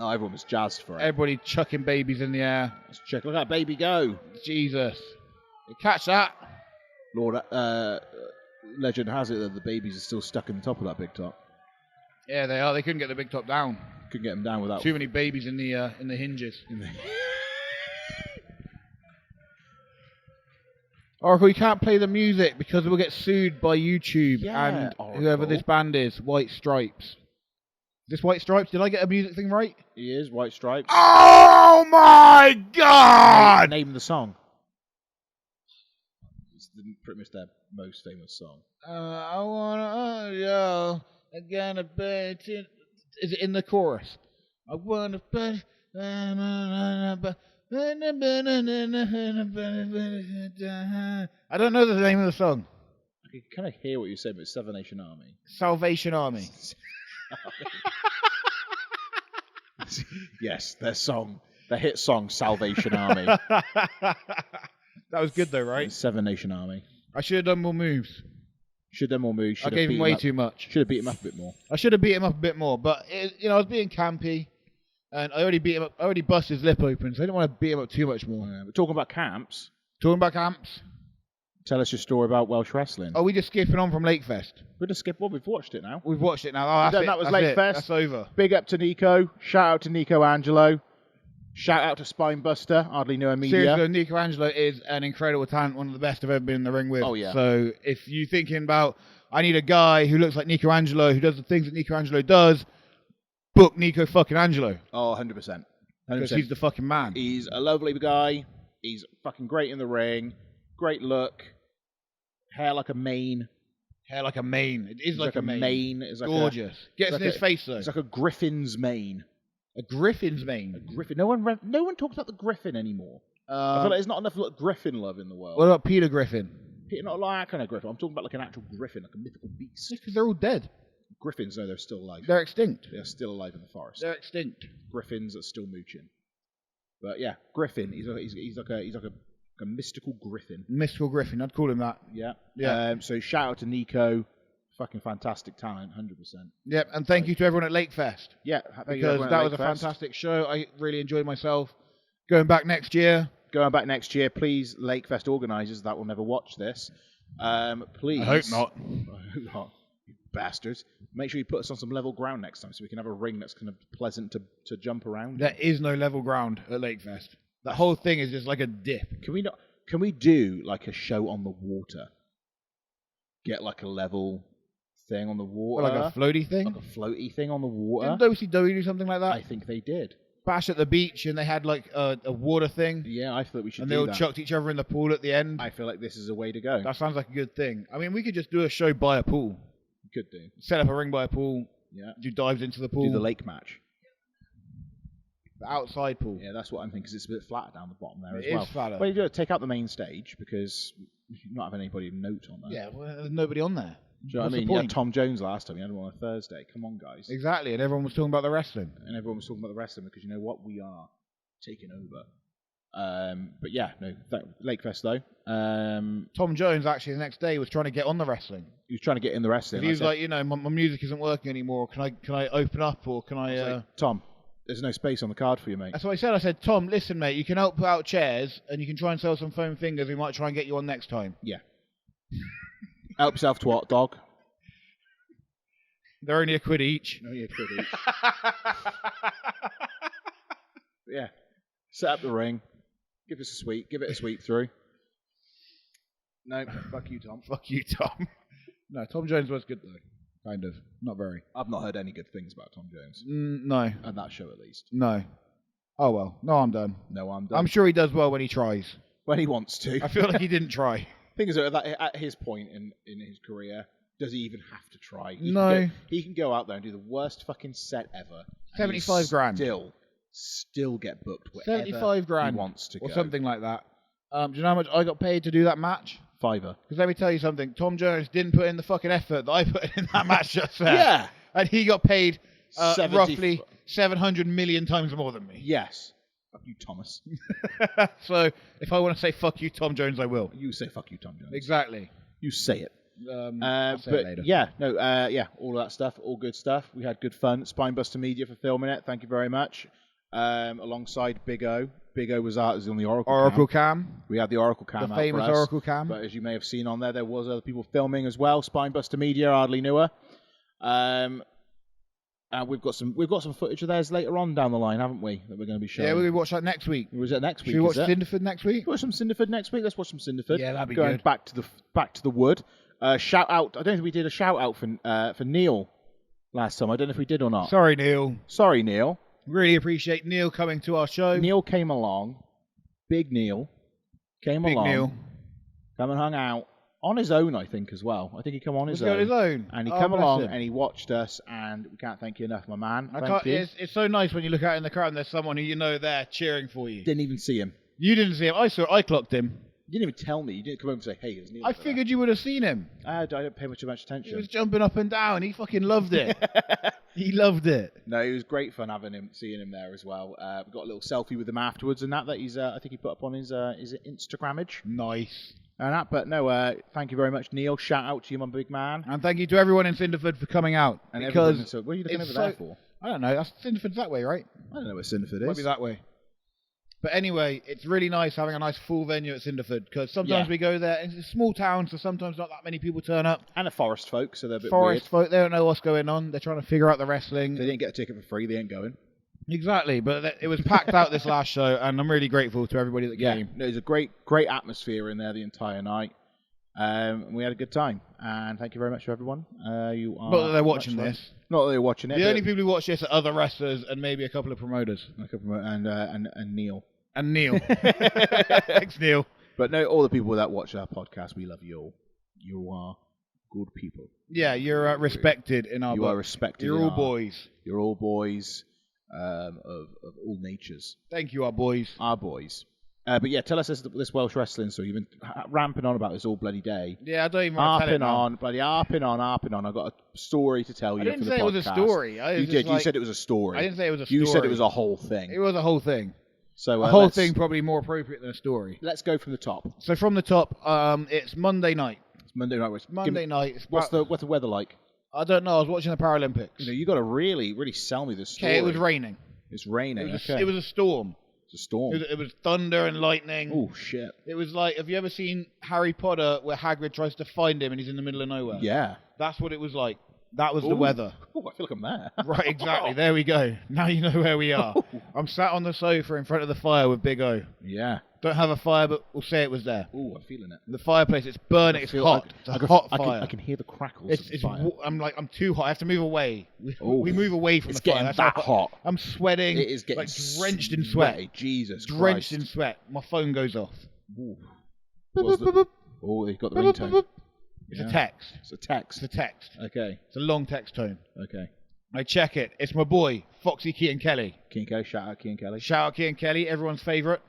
Oh, everyone was jazzed for it. Everybody chucking babies in the air. Let's check. Look at that baby go. Jesus. You catch that? Lord, legend has it that the babies are still stuck in the top of that big top. Yeah, they are. They couldn't get the big top down. Couldn't get them down without. Too many babies in the hinges. Oracle, you can't play the music because we'll get sued by YouTube Yeah, and Oracle. whoever this band is, White Stripes. Is this White Stripes? Did I get a music thing right? He is White Stripes. Oh my God! Name the song. It's pretty much their most famous song. I wanna yo, I gotta bet it. Is it in the chorus? I wanna bet. I don't know the name of the song. can kind of hear what you're saying, but it's Seven Nation Army. Salvation Army. Yes, their hit song, Salvation Army. That was good though, right? Seven Nation Army. I should have done more moves. Should have done more moves. I gave him way too much. Should have beat him up a bit more. I should have beat him up a bit more, but I was being campy, and I already beat him up. I already busted his lip open, so I didn't want to beat him up too much more. We're talking about camps. Talking about camps. Tell us your story about Welsh Wrestling. Are we just skipping on from Lakefest? We're just skip. Well, we've watched it now. We've watched it now. Oh, that's it. That was That's Lakefest. That's over. Big up to Nico. Shout out to Nico Angelo. Shout out to Spinebuster, hardly knew media. Seriously, Nico Angelo is an incredible talent, one of the best I've ever been in the ring with. Oh, yeah. So if you're thinking about, I need a guy who looks like Nico Angelo, who does the things that Nico Angelo does, book Nico fucking Angelo. Oh, 100%. Because he's the fucking man. He's a lovely guy. He's fucking great in the ring. Great look. Hair like a mane. Hair like a mane. It is like a mane. It's like gorgeous. Gets in his face though. It's like a griffin's mane. A griffin's mane. A griffin. No one talks about the griffin anymore. I feel like there's not enough griffin love in the world. What about Peter Griffin? Peter, not like that kind of griffin. I'm talking about like an actual griffin, like a mythical beast. Because they're all dead. Griffins, no, they're still alive. They're extinct. They're still alive in the forest. They're extinct. Griffins are still mooching. But yeah, Griffin. He's like a mystical griffin. Mystical Griffin. I'd call him that. Yeah. Yeah. So shout out to Nico. Fucking fantastic talent, 100%. Yep, and thank you to everyone at Lakefest. Yeah, because that was a fantastic show. I really enjoyed myself. Going back next year. Please, Lakefest organisers that will never watch this. Please. I hope not. I hope not. You bastards. Make sure you put us on some level ground next time so we can have a ring that's kind of pleasant to jump around. There is no level ground at Lakefest. The whole thing is just like a dip. Can we do like a show on the water? Get like a level thing on the water. Or like a floaty thing? Like a floaty thing on the water. Didn't WCW do something like that? I think they did. Bash at the beach and they had like a water thing. Yeah, I thought we should and do they that. all chucked each other in the pool at the end. I feel like this is a way to go. That sounds like a good thing. I mean, we could just do a show by a pool. We could do. Set up a ring by a pool. Yeah. Do dives into the pool. Do the lake match. The outside pool. Yeah, that's what I'm thinking, because it's a bit flatter down the bottom there as well. well. It is flatter. Well, you do take out the main stage, because you're not having anybody note on that. Yeah, well, there's nobody on there. Do you know what I mean? You had Tom Jones last time. You had him on a Thursday. Come on, guys. Exactly, and everyone was talking about the wrestling. And everyone was talking about the wrestling, because you know what? We are taking over. But yeah, no, Lakefest though. Tom Jones actually the next day was trying to get on the wrestling. He was trying to get in the wrestling. He was like, my music isn't working anymore. Can I open up, or can I? Like, Tom, there's no space on the card for you, mate. That's what I said. I said, Tom, listen, mate, you can help put out chairs, and you can try and sell some foam fingers. We might try and get you on next time. Yeah. Help yourself to what, dog? They're only £1 each. Only £1 each. Yeah. Set up the ring. Give it a sweep through. No, fuck you, Tom. Fuck you, Tom. No, Tom Jones was good though. Kind of. Not very. I've not heard any good things about Tom Jones. No. At that show, at least. No. Oh well. No, I'm done. No, I'm done. I'm sure he does well when he tries. When he wants to. I feel like he didn't try. Thing is, at his point in his career, does he even have to try? He can go out there and do the worst fucking set ever. 75 grand. Still get booked wherever 75 grand he wants to or go. something like that. Do you know how much I got paid to do that match? $5. Because let me tell you something. Tom Jones didn't put in the fucking effort that I put in that match just there. Yeah. And he got paid roughly 700 million times more than me. Yes. Fuck you, Thomas. So if I want to say fuck you, Tom Jones, I will. You say fuck you, Tom Jones. Exactly. You say it. I'll say it later. Yeah, no, all of that stuff, all good stuff. We had good fun. Spinebuster Media for filming it. Thank you very much. Alongside Big O. Big O was on the Oracle cam. We had the Oracle cam the out famous for us, Oracle cam. But as you may have seen on there was other people filming as well. Spinebuster Media, hardly newer. And we've got some footage of theirs later on down the line, haven't we? That we're going to be showing. Yeah, we're going to watch that next week. Was it next week? Should we watch Cinderford next week? Watch some Cinderford next week. Let's watch some Cinderford. Yeah, that'd be Going good. back to the wood. Shout out. I don't think we did a shout out for Neil last time. I don't know if we did or not. Sorry, Neil. Sorry, Neil. Really appreciate Neil coming to our show. Neil came along. Big Neil came along. Big Neil. Come and hung out on his own, I think, as well. I think he came on his own. And he came along and he watched us, and we can't thank you enough, my man. Thank you. It's so nice when you look out in the crowd and there's someone who you know there cheering for you. Didn't even see him. You didn't see him. I clocked him. You didn't even tell me. You didn't come over and say, hey, it's Neil. I figured you would have seen him. I don't pay much attention. He was jumping up and down. He fucking loved it. He loved it. No, it was great fun seeing him there as well. We got a little selfie with him afterwards and that he's, I think he put up on his Instagrammage. Nice. And that, but no, thank you very much, Neil. Shout out to you, my big man. And thank you to everyone in Cinderford for coming out. And because so, what are you looking over there for? I don't know. Cinderford's that way, right? I don't know where Cinderford is. Might be that way. But anyway, it's really nice having a nice full venue at Cinderford because sometimes we go there, and it's a small town, so sometimes not that many people turn up. And the forest folk, so they're a bit Forest weird. folk, they don't know what's going on. They're trying to figure out the wrestling. If they didn't get a ticket for free, they ain't going. Exactly, but it was packed out this last show, and I'm really grateful to everybody that came. No, there's a great atmosphere in there the entire night. We had a good time, and thank you very much to everyone. You are Not that they're watching this. Not that they're watching it. The only people who watch this are other wrestlers and maybe a couple of promoters. And Neil. And Neil. Thanks, Neil. But no, all the people that watch our podcast, we love you all. You are good people. Yeah, you're respected in our book. You are respected. You're all boys. You're all boys of all natures. Thank you, our boys. Our boys. But yeah, tell us this Welsh wrestling story. You've been ramping on about this all bloody day. Yeah, I don't even want to tell it now. Harping on. I've got a story to tell you. I didn't for say the it was a story. You did. You said it was a story. I didn't say it was a story. You said it was a whole thing. It was a whole thing. So a whole thing probably more appropriate than a story. Let's go from the top. So from the top, it's Monday night. It's Monday night. Monday night. What's the weather like? I don't know. I was watching the Paralympics. You got to really, really sell me this story. Okay, it was raining. It's raining. It was a storm. It's a storm. It was thunder and lightning. Oh shit! It was like, have you ever seen Harry Potter where Hagrid tries to find him and he's in the middle of nowhere? Yeah. That's what it was like. That was the weather. Oh, I feel like I'm there. Right, exactly. There we go. Now you know where we are. I'm sat on the sofa in front of the fire with Big O. Yeah. Don't have a fire, but we'll say it was there. Oh, I'm feeling it. The fireplace, it's burning. It's hot. It's a hot fire. I can hear the crackles of the fire. I'm too hot. I have to move away. We move away from the fire. It's getting that hot. I'm sweating. It is getting like drenched in sweat. Jesus Christ. Drenched in sweat. My phone goes off. Oh, you've got the ringtone. It's a text. It's a text. It's a text. Okay. It's a long text tone. Okay. I check it. It's my boy, Foxy Keaton Kelly. Keaton Kelly. Shout out Keaton Kelly. Shout out Keaton Kelly, everyone's favourite.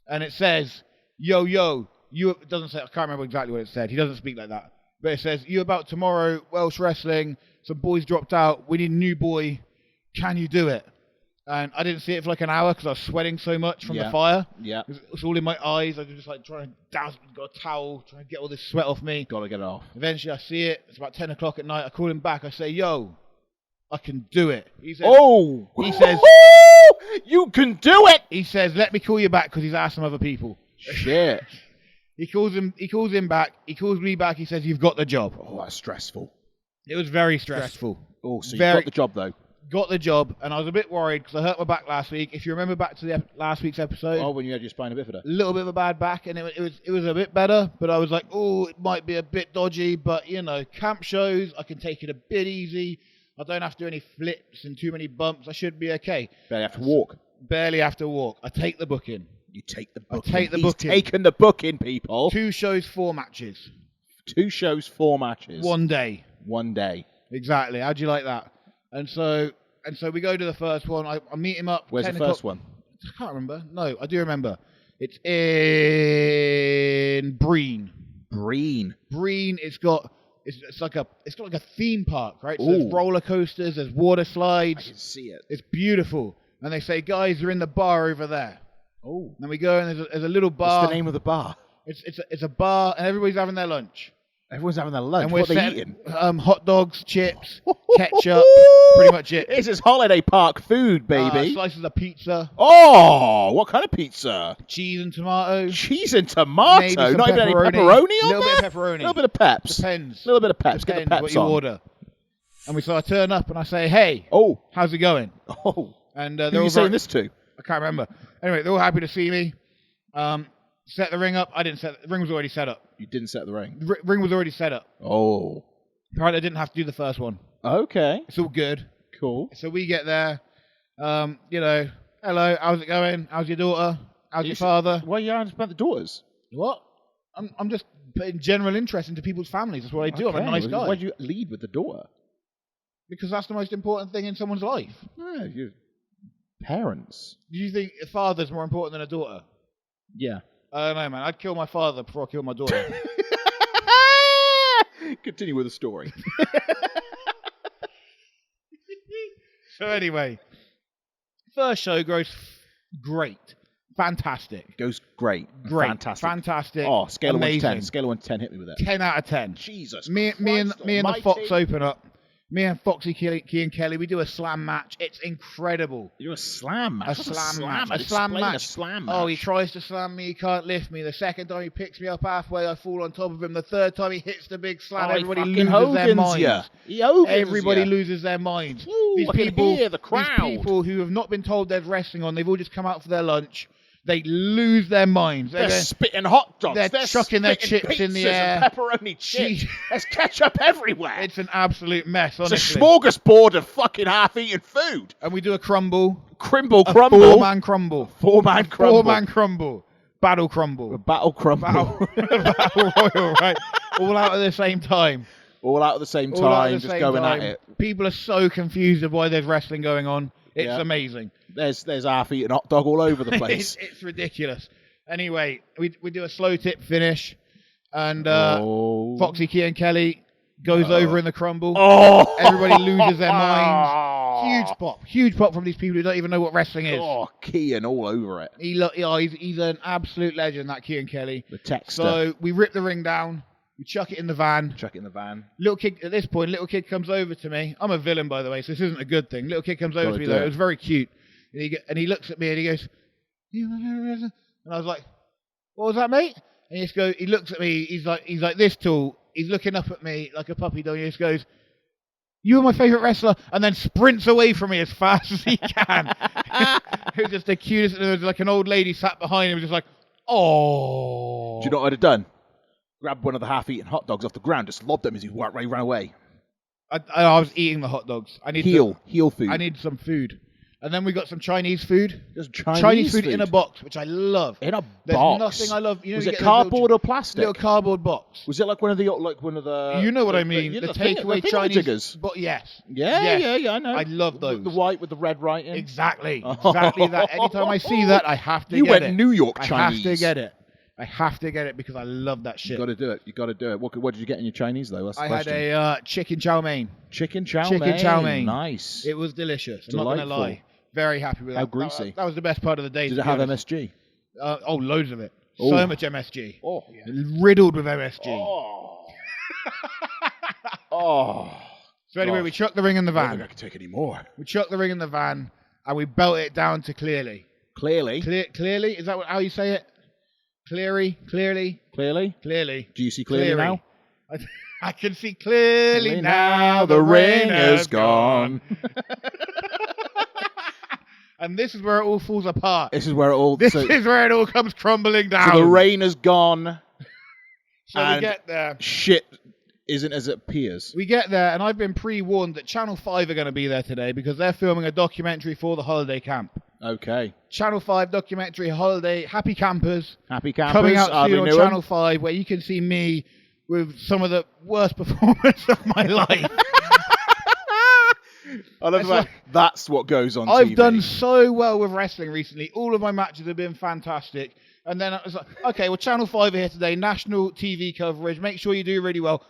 And it says, yo, it doesn't say, I can't remember exactly what it said. He doesn't speak like that. But it says, you about tomorrow, Welsh Wrestling, some boys dropped out, we need a new boy, can you do it? And I didn't see it for like an hour because I was sweating so much from the fire. Yeah. It's all in my eyes. I was just like trying to douse, got a towel, trying to get all this sweat off me. Got to get it off. Eventually I see it. It's about 10 o'clock at night. I call him back. I say, yo, I can do it. He says, he says, you can do it. He says, let me call you back because he's asked some other people. Shit. He calls him back. He calls me back. He says, you've got the job. Oh, that's stressful. It was very stressful. Oh, so you got the job though. Got the job, and I was a bit worried because I hurt my back last week. If you remember back to the last week's episode, when you had your spina bifida, a little bit of a bad back, and it was a bit better. But I was like, oh, it might be a bit dodgy, but camp shows, I can take it a bit easy. I don't have to do any flips and too many bumps. I should be okay. Barely have to walk. Barely have to walk. I take the booking. You take the booking. He's taken the booking, people. 2 shows, 4 matches. 2 shows, 4 matches. 1 day. 1 day. Exactly. How'd you like that? And so we go to the first one. I meet him up. Where's the first one? I can't remember. No, I do remember. It's in Breen. Breen. It's got like a theme park, right? So there's roller coasters, there's water slides. I can see it. It's beautiful. And they say, guys, you're in the bar over there. Oh. And we go and there's a little bar. What's the name of the bar? It's a bar and everybody's having their lunch. Everyone's having their lunch. And what are they eating? Hot dogs, chips, ketchup, pretty much it. This is holiday park food, baby. Slices of pizza. Oh, what kind of pizza? Cheese and tomato. Cheese and tomato? Maybe some Not even any pepperoni on there? A little bit of pepperoni. A little bit of peps. Depends. A little bit of peps. Depends Get the peps what you on. order. And so I turn up and I say, hey, how's it going? Oh. And who are you saying this to? I can't remember. Anyway, they're all happy to see me. Set the ring up. I didn't set the ring was already set up. You didn't set the ring? The ring was already set up. Oh. Apparently I didn't have to do the first one. Okay. It's all good. Cool. So we get there. Hello, how's it going? How's your daughter? How's your father? Why are you asking about the daughters? What? I'm just putting general interest into people's families. That's what I do. I'm a nice guy. Why do you lead with the daughter? Because that's the most important thing in someone's life. Yeah, your parents. Do you think a father's more important than a daughter? Yeah. I don't know, man. I'd kill my father before I kill my daughter. Continue with the story. So anyway, first show goes great. Fantastic. Goes great. Fantastic. Oh, scale amazing. of 1 to 10. Scale of 1 to 10, hit me with it. 10 out of 10. Jesus Me and Christ the almighty. Fox open up. Me and Foxy, Key and Kelly, we do a slam match. It's incredible. You do a slam match? A slam match. Explain a slam match. Oh, he tries to slam me, he can't lift me. The second time he picks me up halfway, I fall on top of him. The third time he hits the big slam, everybody loses their minds. Everybody loses their minds. Ooh, These I can hear the crowd. These people who have not been told there's wrestling on, they've all just come out for their lunch. They lose their minds. They're spitting hot dogs. They're chucking their chips in the air. And pepperoni chips. There's ketchup everywhere. It's an absolute mess, honestly. It's a smorgasbord of fucking half-eaten food. And we do a crumble. Crumble. Four-man crumble. Four-man crumble. Four-man crumble. Battle crumble. A battle crumble. Battle royal, right? All out at the same time. All out at the same time, just going at it. People are so confused of why there's wrestling going on. It's amazing. There's half-eaten hot dog all over the place. It's ridiculous. Anyway, we do a slow tip finish, and Foxy, Key and Kelly goes over in the crumble. Oh! Everybody loses their minds. Huge pop from these people who don't even know what wrestling is. Oh, Kean all over it. He's an absolute legend, that Key and Kelly. The texter. So we rip the ring down. We chuck it in the van. Little kid, at this point, little kid comes over to me. I'm a villain, by the way, so this isn't a good thing. Little kid comes over to me, though. It was very cute. And he looks at me and he goes, and I was like, what was that, mate? And he looks at me, he's like this tall. He's looking up at me like a puppy dog. He just goes, you are my favourite wrestler, and then sprints away from me as fast as he can. It was just the cutest. There was like an old lady sat behind him, just like, oh. Do you know what I'd have done? Grabbed one of the half-eaten hot dogs off the ground, just lobbed them as he ran away. I was eating the hot dogs. I need heel food. I need some food. And then we got some Chinese food. There's Chinese food in a box, which I love. In a There's box. nothing I love. Was it cardboard or plastic? Little cardboard box. Was it like one of the You know what I mean? The takeaway Chinese. But yes. Yeah, I know. I love those. The white with the red writing. Exactly that. Anytime I see that, I have to get it. You went New York Chinese. I have to get it because I love that shit. You got to do it. What did you get in your Chinese though? That's the question. I had a chicken chow mein. Chicken chow mein. Nice. It was delicious. Delightful. I'm not gonna lie. Very happy with that. How greasy. That was the best part of the day. Did it have MSG? Loads of it. Ooh. So much MSG. Oh, yeah. Riddled with MSG. So anyway, we chucked the ring in the van. I don't think I can take any more. We chucked the ring in the van and we belt it down to clearly. Clearly? Clearly? Is that how you say it? Clearly? Clearly? Do you see clearly now? I can see clearly now the rain has gone. And this is where it all falls apart. This is where it all comes crumbling down. So the rain has gone. So we get there. Shit isn't as it appears. We get there, and I've been pre-warned that Channel 5 are going to be there today because they're filming a documentary for the holiday camp. Okay. Channel 5 documentary, holiday, Happy Campers. Coming out soon on Channel 5, where you can see me with some of the worst performance of my life. I love that. That's what goes on I've TV. done so well with wrestling recently. All of my matches have been fantastic. And then I was like, okay, well, Channel 5 are here today. National TV coverage. Make sure you do really well.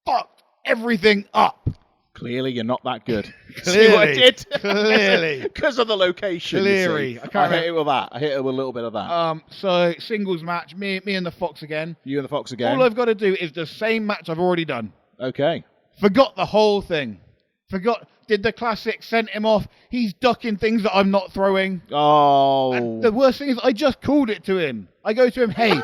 Fucked everything up. Clearly, you're not that good. Clearly. See what I did? Clearly. Because of the location. Clearly. I hit it with that. I hit it with a little bit of that. So, singles match. Me and the Fox again. You and the Fox again. All I've got to do is the same match I've already done. Okay. Forgot the whole thing. Did the classic, sent him off. He's ducking things that I'm not throwing. Oh. And the worst thing is I just called it to him. I go to him, hey,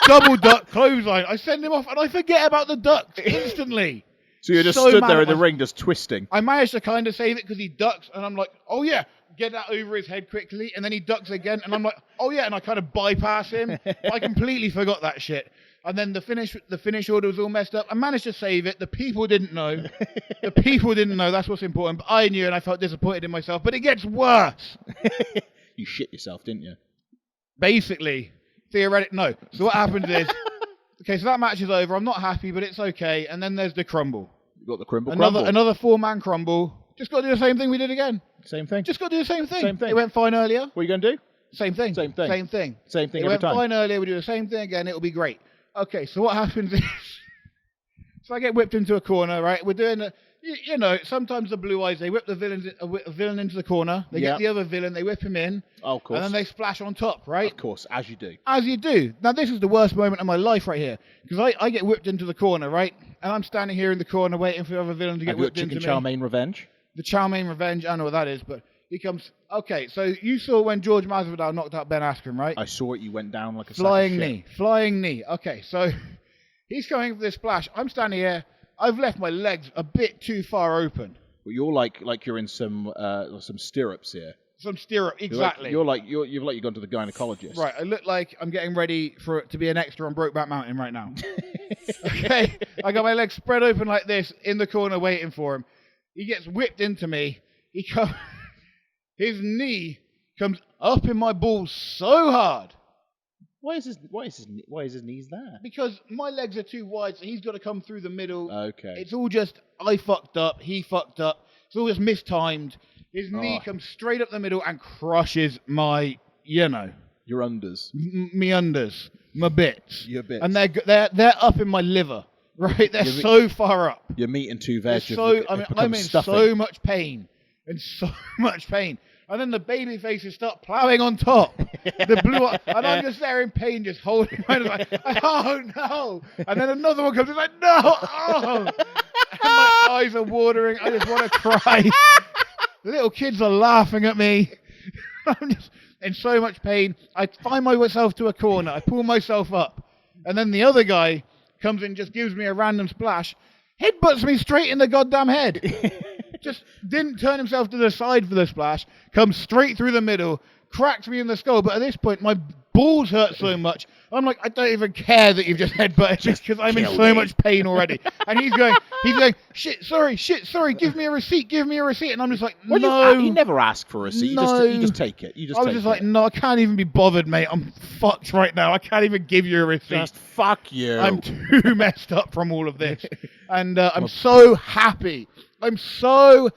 double duck clothesline. I send him off and I forget about the ducks instantly. So you're just stood there in the ring just twisting. I managed to kind of save it because he ducks and I'm like, oh yeah, get that over his head quickly. And then he ducks again and I'm like, oh yeah, and I kind of bypass him. I completely forgot that shit. And then the finish order was all messed up. I managed to save it. The people didn't know. That's what's important. But I knew and I felt disappointed in myself. But it gets worse. You shit yourself, didn't you? Basically. Theoretically, no. So what happens is, okay, so that match is over. I'm not happy, but it's okay. And then there's the crumble. You got the crumble. Another 4-man crumble. Just got to do the same thing we did again. Same thing. Just got to do the same thing. Same thing. It went fine earlier. What are you going to do? Same thing. Same thing. Same thing. Same thing It every went time. fine earlier. We do the same thing again. It'll be great. Okay, so what happens is, so I get whipped into a corner, right? We're doing sometimes the Blue Eyes, they whip the villain into the corner. They get the other villain, they whip him in. Oh, of course. And then they splash on top, right? Of course, as you do. As you do. Now, this is the worst moment of my life right here. Because I get whipped into the corner, right? And I'm standing here in the corner waiting for the other villain to get whipped into me. Chicken Chow Mein Revenge? The Chow Mein Revenge, I know what that is, but he comes... Okay, so you saw when George Masvidal knocked out Ben Askren, right? I saw it. You went down like a Flying knee. Okay, so he's coming for this splash. I'm standing here. I've left my legs a bit too far open. But you're like you're in some stirrups here. Some stirrup, exactly. You've gone to the gynecologist. Right, I look like I'm getting ready to be an extra on Brokeback Mountain right now. Okay, I got my legs spread open like this in the corner waiting for him. He gets whipped into me. His knee comes up in my balls so hard. Why is his knees there? Because my legs are too wide, so he's got to come through the middle. Okay. It's all just I fucked up, he fucked up. It's all just mistimed. His knee comes straight up the middle and crushes my, your unders, me unders, my bits. Your bits. And they're up in my liver, right? They're so far up. Your meat and two veg. I'm in so much pain. And so much pain. And then the baby faces start ploughing on top. The blue eye, and I'm just there in pain, just holding my like, oh no! And then another one comes, it's like, no! Oh! And my eyes are watering. I just want to cry. The little kids are laughing at me. I'm just in so much pain. I find myself to a corner. I pull myself up, and then the other guy comes in, just gives me a random splash, headbutts me straight in the goddamn head. Just didn't turn himself to the side for the splash, comes straight through the middle, cracks me in the skull. But at this point, my balls hurt so much. I'm like, I don't even care that you've just headbutted me because I'm in so much pain already. And he's going, shit, sorry, give me a receipt. And I'm just like, no. You never ask for a receipt. No. You just take it. I was just like, no, I can't even be bothered, mate. I'm fucked right now. I can't even give you a receipt. Just fuck you. I'm too messed up from all of this. And I'm so happy. I'm so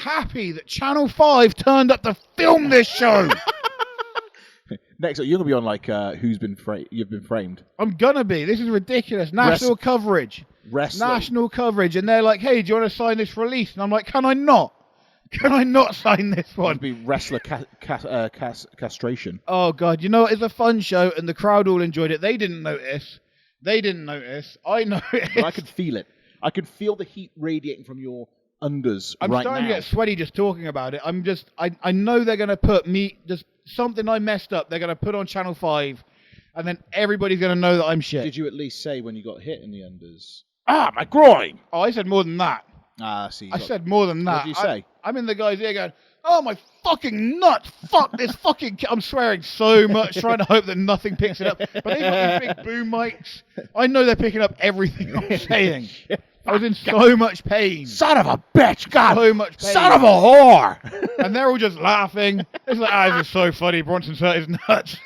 happy that Channel 5 turned up to film this show. Next up, you're going to be on like You've Been Framed. I'm going to be. This is ridiculous. National coverage. Wrestling. National coverage. And they're like, hey, do you want to sign this release? And I'm like, can I not? Can I not sign this one? It'd be wrestler castration. Oh, God. You know, it's a fun show, and the crowd all enjoyed it. They didn't notice. I noticed. But I could feel it. I could feel the heat radiating from your unders I'm right starting now. to get sweaty just talking about it. I know they're going to put me, just something I messed up, they're going to put on Channel 5, and then everybody's going to know that I'm shit. Did you at least say when you got hit in the unders? Ah, my groin! Oh, I said more than that. See. I said more than that. What did you say? I'm in the guy's ear going, oh, my fucking nuts! Fuck this fucking... I'm swearing so much, trying to hope that nothing picks it up. But they've got these big boom mics. I know they're picking up everything I'm saying. I was in so much pain. Son of a bitch, God. So much pain. Son of a whore. And they're all just laughing. It's like, this is so funny. Bronson's hurt his nuts.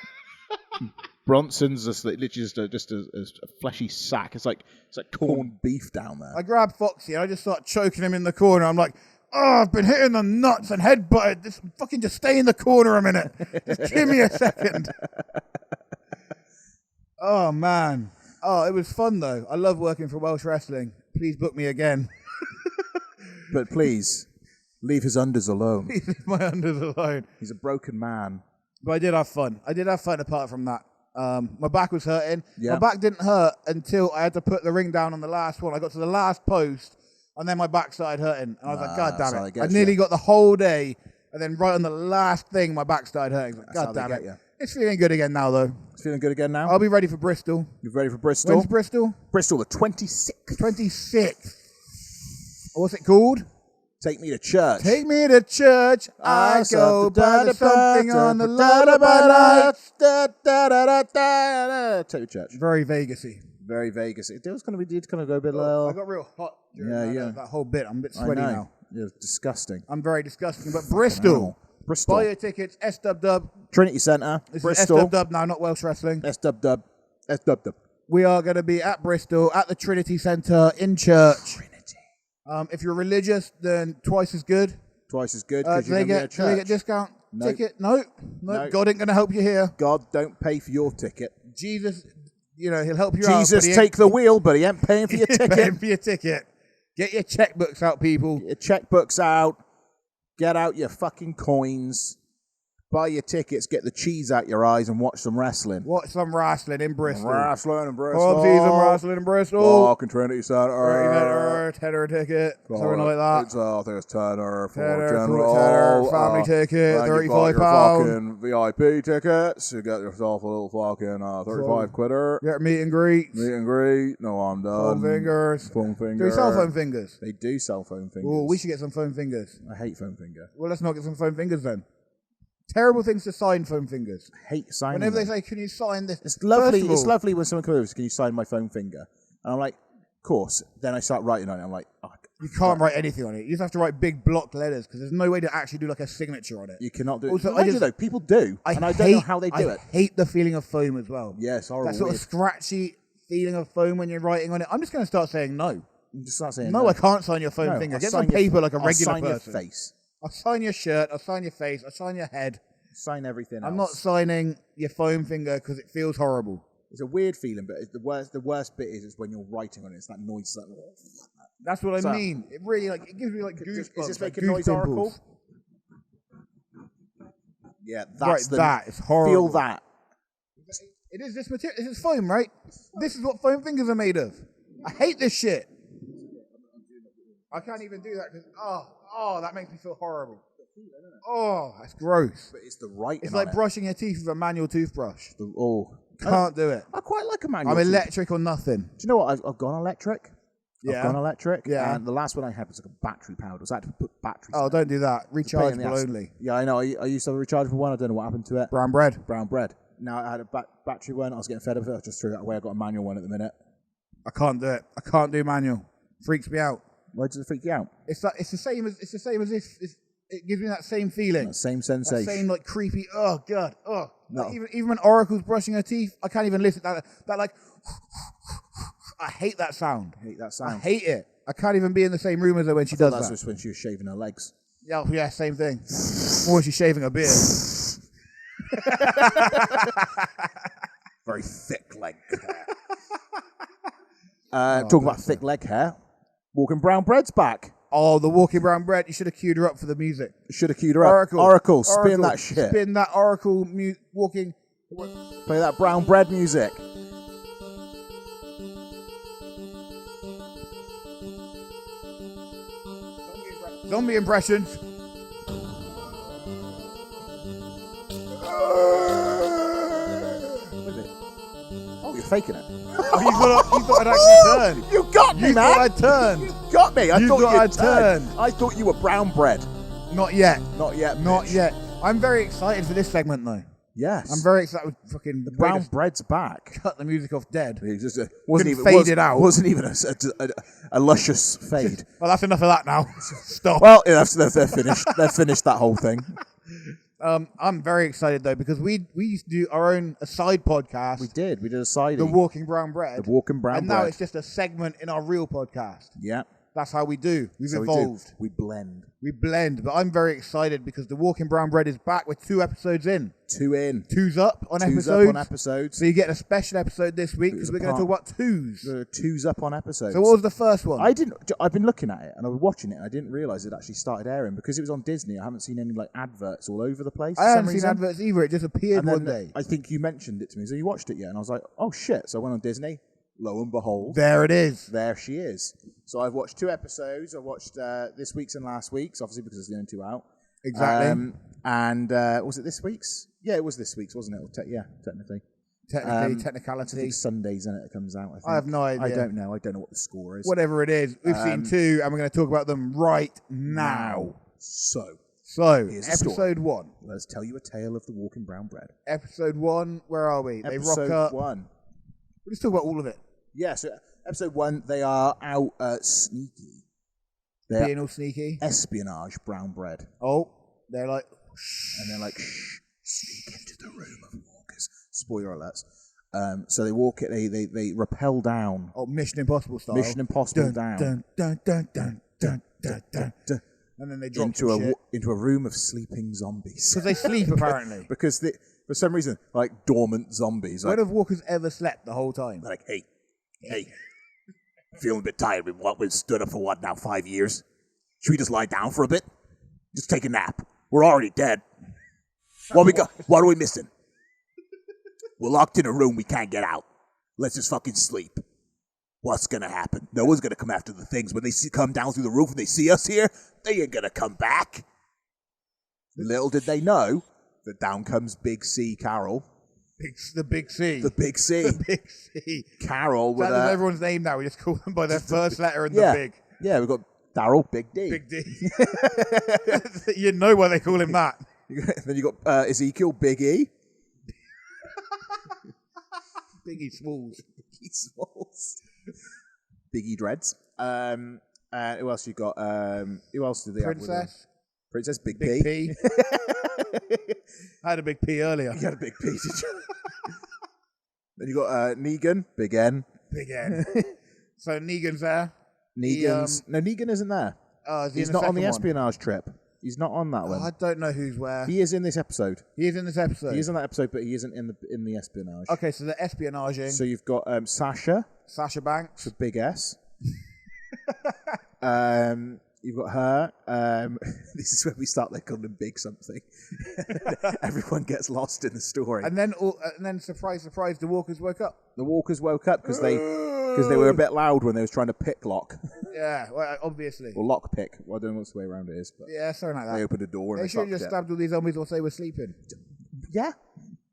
Bronson's literally just a fleshy sack. It's like corned beef down there. I grab Foxy and I just start choking him in the corner. I'm like, oh, I've been hitting the nuts and headbutted. Just fucking just stay in the corner a minute. Just give me a second. Oh, man. Oh, it was fun, though. I love working for Welsh Wrestling. Please book me again. But please, leave his unders alone. Leave my unders alone. He's a broken man. But I did have fun. Apart from that. My back was hurting. Yeah. My back didn't hurt until I had to put the ring down on the last one. I got to the last post, and then my back started hurting. And I was like, God damn it. I nearly got the whole day, and then right on the last thing, my back started hurting. Like, God damn it. It's feeling good again now, though. It's feeling good again now? I'll be ready for Bristol. You're ready for Bristol? When's Bristol? Bristol, the 26th. 26th. What's it called? Take me to church. Take me to church. I go by the something on the lullaby. Take me to church. Very Vegas-y. Very Vegas-y. It was did kind of go a bit low. I got real hot during that whole bit. I'm a bit sweaty now. It was disgusting. I'm very disgusting. But Bristol. Bristol. Buy your tickets. SW. Trinity Centre. This Bristol. is SW now, not Welsh Wrestling. SW. We are going to be at Bristol at the Trinity Centre in church. If you're religious, then twice as good. Twice as good. Do they get discount ticket. No. God ain't going to help you here. God don't pay for your ticket. Jesus, he'll help you out. Jesus take the wheel, but he ain't paying for your ticket. Paying for your ticket. Get your checkbooks out, people. Get your checkbooks out. Get out your fucking coins. Buy your tickets. Get the cheese out your eyes and watch some wrestling. Watch some wrestling in Bristol. Wrestling in Bristol. Wrestling in Bristol. Fucking Trinity Centre. Tenner ticket. Something like that. I think it's tenner for Tenner, general. family ticket, £35. Fucking VIP tickets. You get yourself a little fucking 35 quitter. Get meet and greets. Meet and greet. No, I'm done. Phone fingers. Phone Do finger. they sell phone fingers? They do sell phone fingers. Oh, we should get some phone fingers. I hate phone finger. Well, let's not get some phone fingers then. Terrible things to sign phone fingers. I hate signing Whenever them. they say, can you sign this? It's lovely. First of all, It's lovely when someone comes over, can you sign my phone finger? And I'm like, of course. Then I start writing on it. I'm like, oh, you can't write anything on it. You just have to write big block letters because there's no way to actually do like a signature on it. you cannot do it. Also, Also, though, people do. And I don't know how they do it. I hate the feeling of foam as well. Yeah, it's horrible. That sort of scratchy feeling of foam when you're writing on it. I'm just going to start saying no. You just start saying No, I can't sign your phone finger. Get some paper like a regular person. I'll sign your face. I'll sign your shirt. I'll sign your face. I'll sign your head. Sign everything else. I'm not signing your foam finger because it feels horrible. It's a weird feeling, but it's the worst bit is when you're writing on it. It's that noise. Like, that's what I mean. It really it gives me like goosebumps. Is this making like noise, Oracle? Yeah, that's that. It's horrible. Feel that. It is this material. This is foam, right? This is what foam fingers are made of. I hate this shit. I can't even do that because that makes me feel horrible. Oh, that's gross. But it's the right. It's like brushing your teeth with a manual toothbrush. Can't do it. I quite like a manual. I'm electric or nothing. Do you know what? I've gone electric. Yeah. I've gone electric. Yeah. And the last one I had was like a battery powered. So I had to put batteries. Oh, don't do that. Rechargeable only. Yeah, I know. I used to have a rechargeable one. I don't know what happened to it. Brown bread. Now I had a battery one. I was getting fed up with it. I just threw that away. I got a manual one at the minute. I can't do it. I can't do manual. Freaks me out. Why does it freak you out? It's the same as this. It gives me that same feeling. That same sensation. That same like creepy. Oh god. Oh. No. Like, even when Oracle's brushing her teeth, I can't even listen. That like. I hate that sound. I hate it. I can't even be in the same room as her when she does that. That's just when she was shaving her legs. Yeah, same thing. Or when she's shaving her beard. Very thick leg hair. Talking about thick leg hair. Walking Brown Bread's back. Oh, the Walking Brown Bread. You should have queued her up for the music. Should have queued her up. Oracle, spin that shit. Spin that Oracle walking. Play that Brown Bread music. Zombie impressions. Oh, you're faking it. You thought I'd actually turn. You got me, man. You thought I'd turn. You got me. I thought I'd turn. I thought you were brown bread. Not yet. Not yet. Not bitch. yet. I'm very excited for this segment, though. Yes. I'm very excited with fucking the brown bread's back. Cut the music off dead. It just faded out. Wasn't even a luscious fade. Well, that's enough of that now. Stop. Well, yeah, they're finished. They're finished that whole thing. I'm very excited though because we used to do our own side podcast. We did a side. The Walking Brown Bread. The Walking Brown and Bread. now it's just a segment in our real podcast. Yeah. That's how we do. We've evolved. We blend. We blend. But I'm very excited because the Walking Brown Bread is back with 2 episodes in. 2 in. Two's up on episodes. 2's up on episodes. So you get a special episode this week because we're going to talk about 2s. 2's up on episodes. So what was the first one? I've been looking at it and I was watching it and I didn't realise it actually started airing because it was on Disney. I haven't seen any like adverts all over the place. I haven't seen adverts either. It just appeared one day. I think you mentioned it to me. So you watched it yet? And I was like, oh shit. So I went on Disney. Lo and behold. There it is. There she is. So I've watched 2 episodes. I watched this week's and last week's, obviously because it's the only 2 out. Exactly. And was it this week's? Yeah, it was this week's, wasn't it? Technically. Technicality. I think Sundays, isn't it? It comes out. I think. I have no idea. I don't know. I don't know what the score is. Whatever it is, we've seen 2, and we're going to talk about them right now. So here's episode 1. Let's tell you a tale of the Walking Brown Bread. Episode 1. Where are we? They rock up. 1. Let's talk about all of it. Yeah. So episode 1, they are out sneaky. They're being all sneaky. Espionage brown bread. Oh, they're like, and they're like, sneak into the room of walkers. Spoiler alerts. So they walk it. They rappel down. Oh, Mission Impossible style. Mission Impossible down. Dun, dun, dun, dun, dun, dun, dun. And then they drop into a room of sleeping zombies. Because they sleep, apparently. Because for some reason, like dormant zombies. When Like, have walkers ever slept the whole time? like, hey, feeling a bit tired. We've stood up for what now, 5 years? Should we just lie down for a bit? Just take a nap. We're already dead. What are we missing? We're locked in a room. We can't get out. Let's just fucking sleep. What's gonna happen? No one's gonna come after the things. When they come down through the roof and they see us here, they ain't gonna come back. Little did they know that down comes Big C Carol. The Big C. The Big C. The Big C. Carol with That's everyone's name now. We just call them by their first letter and the big. Yeah, we've got Daryl, Big D. Big D. You know why they call him that. Then you got Ezekiel, Big E. Biggie Smalls. Biggie Smalls. Biggie Dreads. Who else you got? Who else did they have with them? Princess Big P. I had a big P earlier. You had a big P, did you? Then you got Negan, Big N. Big N. So Negan's there. No, Negan isn't there. He's not on the espionage trip. He's not on that one. I don't know who's where. He is in this episode. He is in this episode. He is in that episode, but he isn't in the espionage. Okay, so the espionaging. So you've got Sasha Banks. for Big S. You've got her. This is when we start calling him Big something. Everyone gets lost in the story. And then surprise, surprise, the walkers woke up. The walkers woke up because they were a bit loud when they was trying to pick lock. Yeah, well, obviously. Or lock pick. Well, I don't know what's the way around it is. But yeah, something like that. They opened a door and they should have just stabbed all these zombies whilst they were sleeping. Yeah.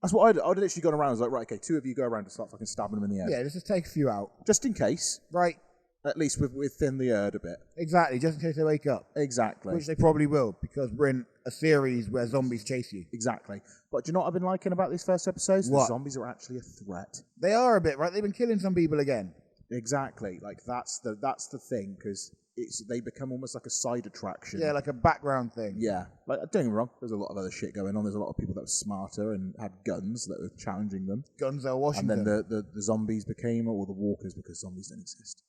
That's what I'd literally gone around. I was like, right, okay, 2 of you go around and start fucking stabbing them in the head. Yeah, let's just take a few out. Just in case. Right. At least we've thinned the herd a bit. Exactly, just in case they wake up. Exactly. Which they probably will, because we're in a series where zombies chase you. Exactly. But do you know what I've been liking about these first episodes? What? The zombies are actually a threat. They are a bit, right? They've been killing some people again. Exactly. Like, that's the thing, because they become almost like a side attraction. Yeah, like a background thing. Yeah. Like, don't get me wrong, there's a lot of other shit going on. There's a lot of people that were smarter and had guns that were challenging them. Guns are Washington. And then the zombies became, or the walkers, because zombies don't exist.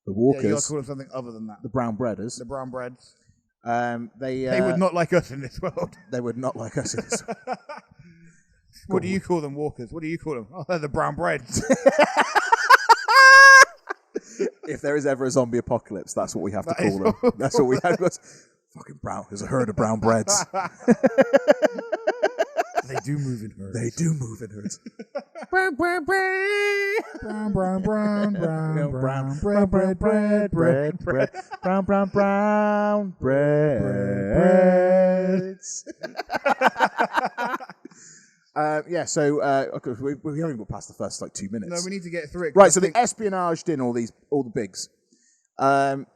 The walkers. Yeah, you got to call them something other than that. The brown breaders. The brown breads. They would not like us in this world. They would not like us in this world. What do you call them, walkers? What do you call them? Oh, they're the brown breads. If there is ever a zombie apocalypse, that's what we have to call them. That's what we have. Fucking brown. There's a herd of brown breads. They do move in herds. They do move in herds. Brown, brown, brown, brown, brown, brown, brown, bread, bread, bread, bread, bread, brown, brown, brown, breads. So okay, we haven't got past the first 2 minutes. No, we need to get through it. Right, so they espionaged in all the bigs.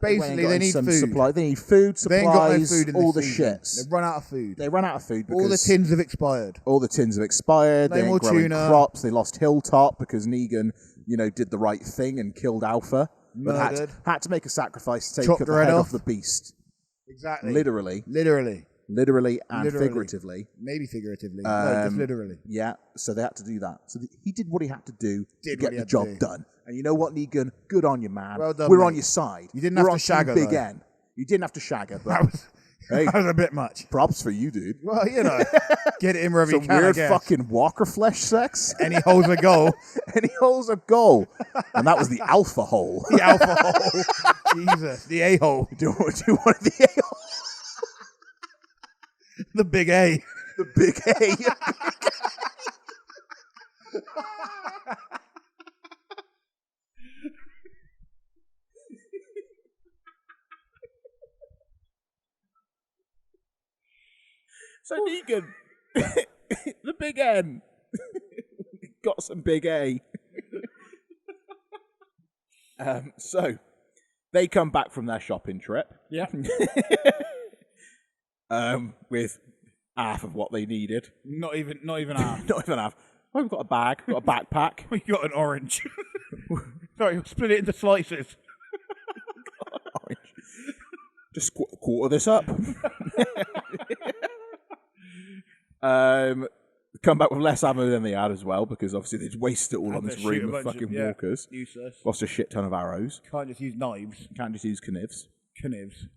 Basically, they need food. Supply. They need food, supplies, they ain't got no food in all this the season. shits. They've run out of food. They run out of food because all the tins have expired. All the tins have expired. No they more ain't growing tuna. Crops. They lost Hilltop because Negan, did the right thing and killed Alpha. Murdered. But had to make a sacrifice to take Chopped the her head head off off. the beast. Exactly. Literally and figuratively. Maybe figuratively. No, just literally. Yeah, so they had to do that. So he did what he had to do to Did get what he the had to job do. done. And you know what, Negan? Good on you, man. Well done, We're mate. on your side. You didn't We're have on to shag her, Big though. N. You didn't have to shag her, but That was a bit much. props for you, dude. Well, get it in wherever Some you can, I weird guess. fucking walker flesh sex. Any holes a goal. And he holds a goal. And that was the alpha hole. The alpha hole. Jesus. The A-hole. Do you want the A-hole? The big A. The big A. So Negan, the big N, got some big A. So they come back from their shopping trip. Yeah. With half of what they needed. Not even half. Not even half. Oh, we've got a bag, got a backpack. We got an orange. Sorry, we'll split it into slices. Orange. Just quarter this up. Come back with less ammo than they had as well, because obviously they'd wasted it all on this room of fucking walkers. Useless. Lost a shit ton of arrows. Can't just use knives. Can't just use knivs. Knivs.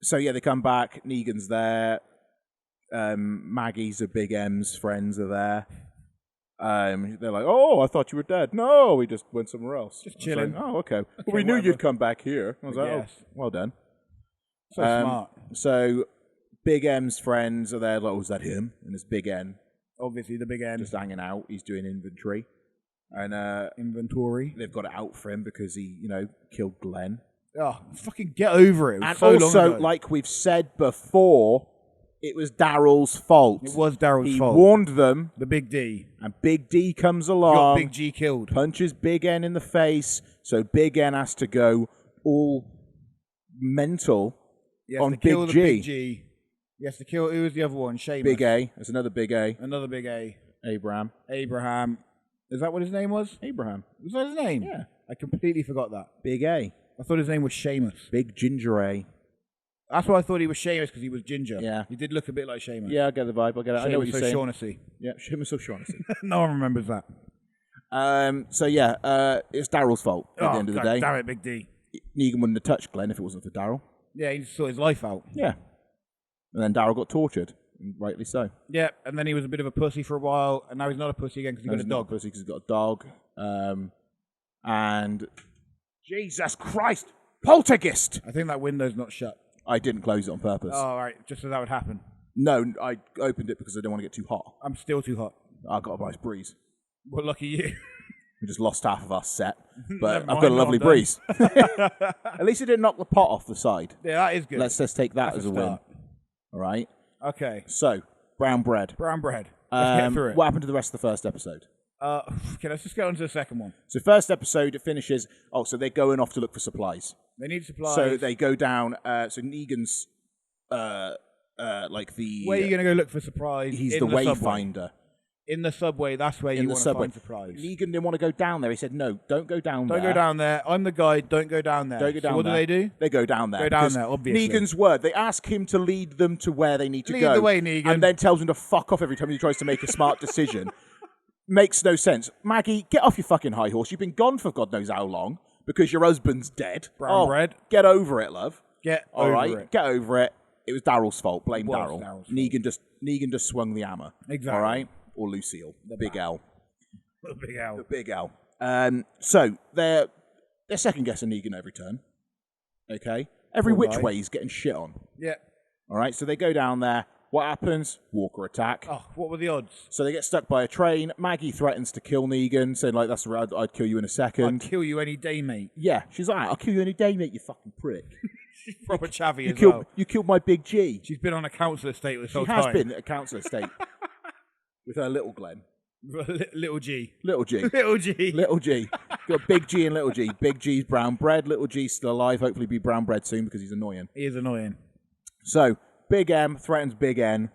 So yeah, they come back. Negan's there. Maggie's and Big M's friends are there. They're like, "Oh, I thought you were dead." No, we just went somewhere else. Just chilling. Like, oh, okay. Well, we knew you'd come back here. I was like, Yes. "Oh, well done." So smart. So Big M's friends are there. Like, oh, is that him? And it's Big N Obviously, the big end. just hanging out. He's doing inventory, and Inventory. they've got it out for him because he, killed Glenn. Oh, fucking get over it. It was And so long also, ago. like we've said before, it was Daryl's fault. It was Daryl's He fault. warned them, The Big D. and Big D comes Got along, Big G killed. punches Big N in the face, so Big N has to go all mental He has on to kill Big the G. Big G. He has to kill, who was the other one? Seamus. Big A. There's another Big A. Another Big A. Abraham. Abraham. Is that what his name was? Abraham. Was that his name? Yeah. I completely forgot that. Big A. I thought his name was Seamus. Big Ginger A. That's why I thought he was Seamus, because he was ginger. Yeah. He did look a bit like Seamus. Yeah, I get the vibe. I get it. I know what Seamus you're saying. O'Shaughnessy. Yeah, Seamus O'Shaughnessy. No one remembers that. So yeah, it's Daryl's fault at the end of the day. Damn it, Big D. Negan wouldn't have touched Glenn if it wasn't for Daryl. Yeah, he just saw his life out. Yeah. And then Daryl got tortured, and rightly so. Yeah, and then he was a bit of a pussy for a while, and now he's not a pussy again because he got a dog. Because he's got a dog. And Jesus Christ, poltergeist! I think that window's not shut. I didn't close it on purpose. Oh, all right, just so that would happen. No, I opened it because I didn't want to get too hot. I'm still too hot. I got a nice breeze. Well, lucky you. We just lost half of our set, but Never I've got a mind, lovely well done. breeze. At least it didn't knock the pot off the side. Yeah, that is good. Let's just take that That's as a a win. start. All right. Okay, So, brown bread. brown bread. Let's get through it. What happened to the rest of the first episode? Okay, let's just get on to the second one. So, first episode, it finishes. Oh, so they're going off to look for supplies. They need supplies. So they go down. So Negan's like the. Where are you going to go look for supplies? He's In the subway. wayfinder. In the subway, that's where In you the want to subway. find supplies. Negan didn't want to go down there. He said, "No, don't go down there. Don't go down there. I'm the guide. Don't go down there. Don't go down so what there." do? They go down there. Go down because there, obviously. Negan's word. They ask him to lead them to where they need to Lead go. the way, Negan. And then tells him to fuck off every time he tries to make a smart decision. Makes no sense. Maggie, get off your fucking high horse. You've been gone for God knows how long because your husband's dead. Brown bread. Get over it, love. Get All over right, it. get over it. It was Daryl's fault. Blame It was Daryl. Daryl's fault. Negan just swung the hammer. Exactly. All right, or Lucille, the Big L. The big L. The Big L. So they're second guessing Negan every turn. Okay, every Poor which guy. way he's getting shit on. Yeah. All right, so they go down there. What happens? Walker attack. Oh, what were the odds? So they get stuck by a train. Maggie threatens to kill Negan, saying like, "That's right, I'd kill you in a I'd second." kill you any day, mate. Yeah, she's like, "I'll kill you any day, mate. You fucking prick. She's proper chavvy as killed well. you killed my big G." She's been on a council estate this She whole has time. been at a council estate with her little Glenn. Little G. Little G. Little G. Little G. Got Big G and Little G. Big G's brown bread. Little G's still alive. Hopefully be brown bread soon because he's annoying. He is annoying. So, Big M threatens Big N.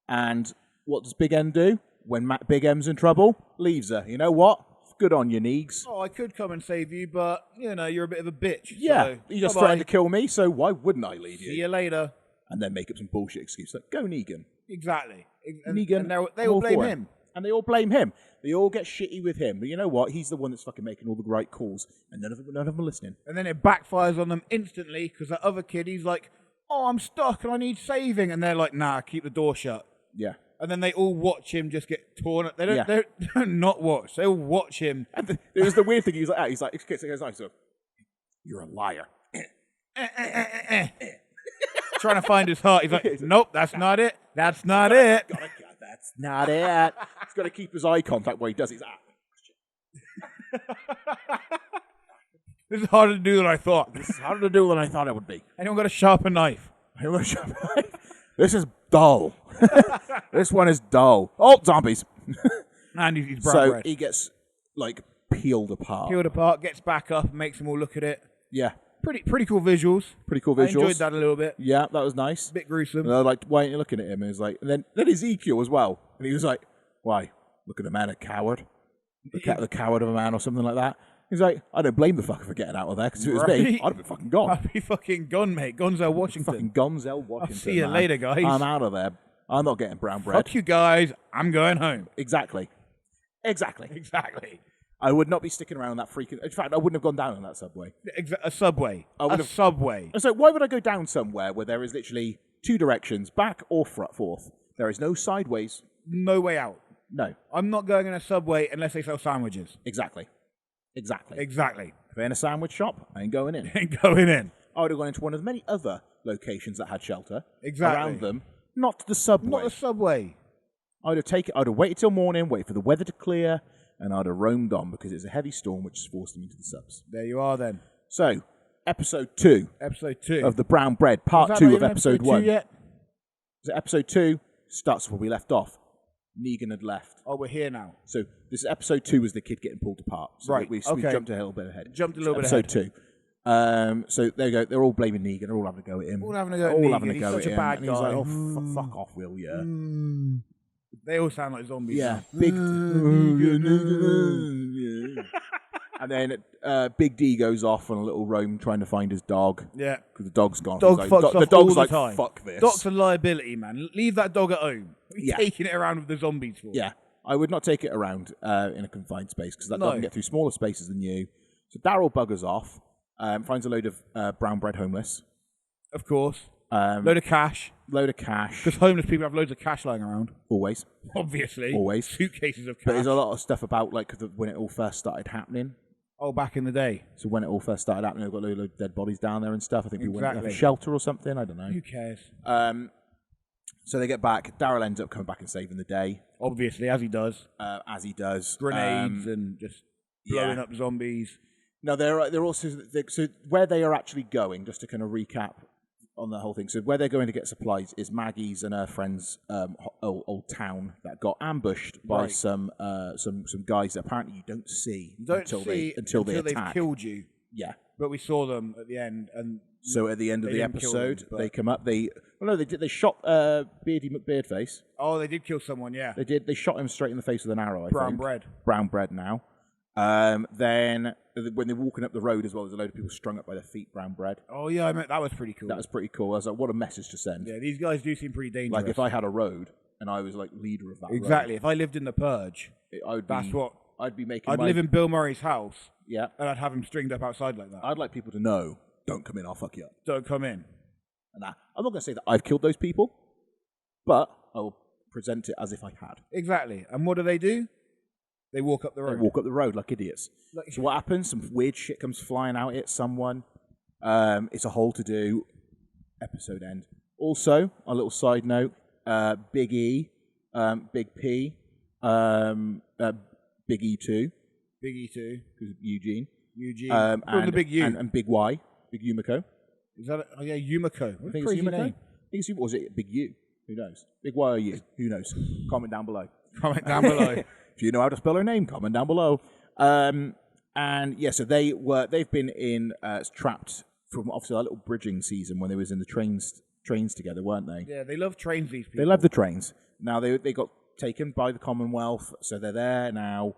And what does Big N do? When Big M's in trouble, leaves her. You know what? Good on you, Neegs. Oh, I could come and save you, but, you're a bit of a bitch. Yeah, so, you just bye-bye. threatened to kill me, so why wouldn't I leave See you? you later. And then make up some bullshit excuse like, go Negan. Exactly. And, Negan, and they I'm all all blame for it. him. And they all blame him. They all get shitty with him. But you know what? He's the one that's fucking making all the right calls. And none of them are listening. And then it backfires on them instantly because that other kid, he's like, oh, I'm stuck and I need saving. And they're like, nah, keep the door shut. Yeah. And then they all watch him just get torn up. They don't, Yeah. they don't not watch. They all watch him. And it was the weird thing. He was like, that. He's like, you're a liar. Trying to find his heart. He's like, nope, that's not it. That's not it. That's not it. He's got to keep his eye contact while he does it. He's like, This is harder to do than I thought. this is harder to do than I thought it would be. Anyone got a sharper knife? This is dull. This one is dull. Oh, zombies. And he's brown So bread. he gets, like, peeled apart. Peeled apart, gets back up, makes them all look at it. Yeah. Pretty cool visuals. Pretty cool I visuals. enjoyed that a little bit. Yeah, that was nice. A bit gruesome. And they're like, why aren't you looking at him? And he was like, and then Ezekiel as well. And he was like, why? Look at a man, a coward. The coward of a man or something like that. He's like, I don't blame the fucker for getting out of there, because if it was me, Right. I'd have been fucking gone. I'll be fucking gone, mate. Gonzo Washington. Fucking Gonzel Washington. see you man. later, guys. I'm out of there. I'm not getting brown bread. Fuck you guys. I'm going home. Exactly. Exactly. I would not be sticking around that freaking... In fact, I wouldn't have gone down on that subway. A subway. Subway. And so why would I go down somewhere where there is literally 2 directions, back or forth? There is no sideways. No way out. No. I'm not going in a subway unless they sell sandwiches. Exactly. If If they're in a sandwich shop, I ain't going in. I would have gone into one of the many other locations that had shelter around them, not the subway. Not the subway. I'd have waited till morning, waited for the weather to clear, and I'd have roamed on because it's a heavy storm which has forced them into the subs. There you are then. So, episode 2. Episode 2. Of the Brown Bread, part 2 of episode 1. Yet? So episode 2 starts where we left off. Negan had left. Oh, we're here now. So this episode 2 was the kid getting pulled apart. So right. We okay. jumped a little bit ahead. Episode 2. So there you go. They're all blaming Negan. They're all having a go at him. All having a go at Negan. He's such a bad guy. He's like, oh, fuck off, will ya? They all sound like zombies. Yeah. And then Big D goes off on a little roam trying to find his dog. Yeah. Because the dog's gone. Dog fucks off the dog's all like, the time. Fuck this. Dog's a liability, man. Leave that dog at home. What are you taking it around with the zombies for? Yeah. I would not take it around in a confined space because that dog can get through smaller spaces than you. So Daryl buggers off, finds a load of brown bread homeless. Of course. Load of cash. Because homeless people have loads of cash lying around. Always. Obviously. Always. Suitcases of cash. But there's a lot of stuff about like when it all first started happening. Oh, back in the day. So when it all first started happening, they've got a load of dead bodies down there and stuff. I think people went to shelter or something. I don't know. Who cares? So they get back. Daryl ends up coming back and saving the day. Obviously, as he does. Grenades and just blowing up zombies. No, they're also... So where they are actually going, just to kind of recap on the whole thing. So where they're going to get supplies is Maggie's and her friend's old town that got ambushed by some guys that apparently you don't see until they attack. They've killed you. Yeah. But we saw them at the end, and so at the end of the episode, they come up. They shot Beardy McBeardface. Oh, they did kill someone. Yeah, they did. They shot him straight in the face with an arrow. Brown bread. Now, then when they're walking up the road as well, there's a load of people strung up by their feet. Brown bread. Oh yeah, that was pretty cool. That was pretty cool. I was like, what a message to send. Yeah, these guys do seem pretty dangerous. Like if I had a road and I was like leader of that. Exactly. road, If I lived in the Purge, I'd be making. I'd live in Bill Murray's house. Yeah. And I'd have him stringed up outside like that. I'd like people to know, don't come in, I'll fuck you up. Don't come in. And I'm not going to say that I've killed those people, but I will present it as if I had. Exactly. And what do? They walk up the road. They walk up the road like idiots. So what happens? Some weird shit comes flying out at someone. It's a whole to-do. Episode end. Also, a little side note, Big E, Big P, Big E2. Big E2. Because Eugene. And the Big U. And Big Y. Big Yumiko. Is that Yumiko. I think it's Yumiko. Name. Or was it Big U? Who knows? Big Y or U? Who knows? Comment down below. If you know how to spell her name, comment down below. And yeah, so they've been in trapped from obviously that little bridging season when they was in the trains together, weren't they? Yeah, they love trains, these people. They love the trains. Now they got taken by the Commonwealth, so they're there now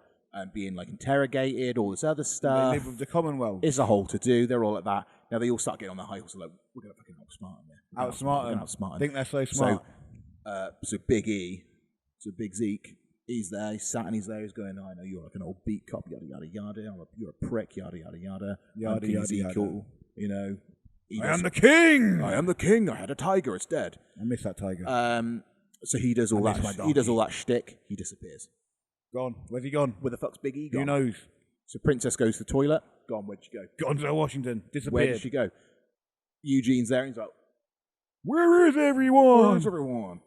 being like interrogated, all this other stuff. They live with the Commonwealth. It's a whole to do. They're all at that. Now they all start getting on their high horse, like, we're going to fucking outsmart them. Outsmart them. I think they're so smart. So Big E, so Big Zeke, he's there, he's sat and he's there, he's going, I know you're like an old beat cop, yada, yada, yada, you're a prick, yada, yada, yada. Yada, yada, Ezekiel, you know. I am the king! I am the king, I had a tiger, it's dead. I miss that tiger. So he does all that shtick, he disappears. Gone. Where's he gone? Where the fuck's Big E gone? Who knows? So Princess goes to the toilet, gone, where'd she go? Gone to Washington, disappeared. Where did she go? Eugene's there, and he's like, where is everyone? Where's everyone?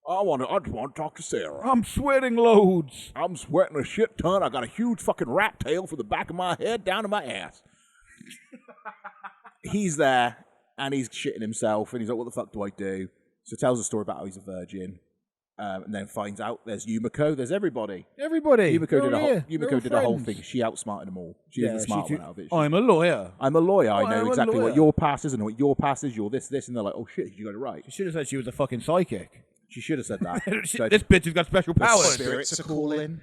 I just want to talk to Sarah. I'm sweating loads. I'm sweating a shit ton. I got a huge fucking rat tail from the back of my head down to my ass. He's there, and he's shitting himself, and he's like, what the fuck do I do? So tells a story about how he's a virgin, and then finds out there's Yumiko, there's everybody. Yumiko did a whole thing. She outsmarted them all. She is the smart one out of it. I'm a lawyer. I know exactly what your pass is and what your pass is. You're this, and they're like, oh shit, you got it right. She should have said she was a fucking psychic. She should have said that. This bitch has got special powers. Spirits are calling.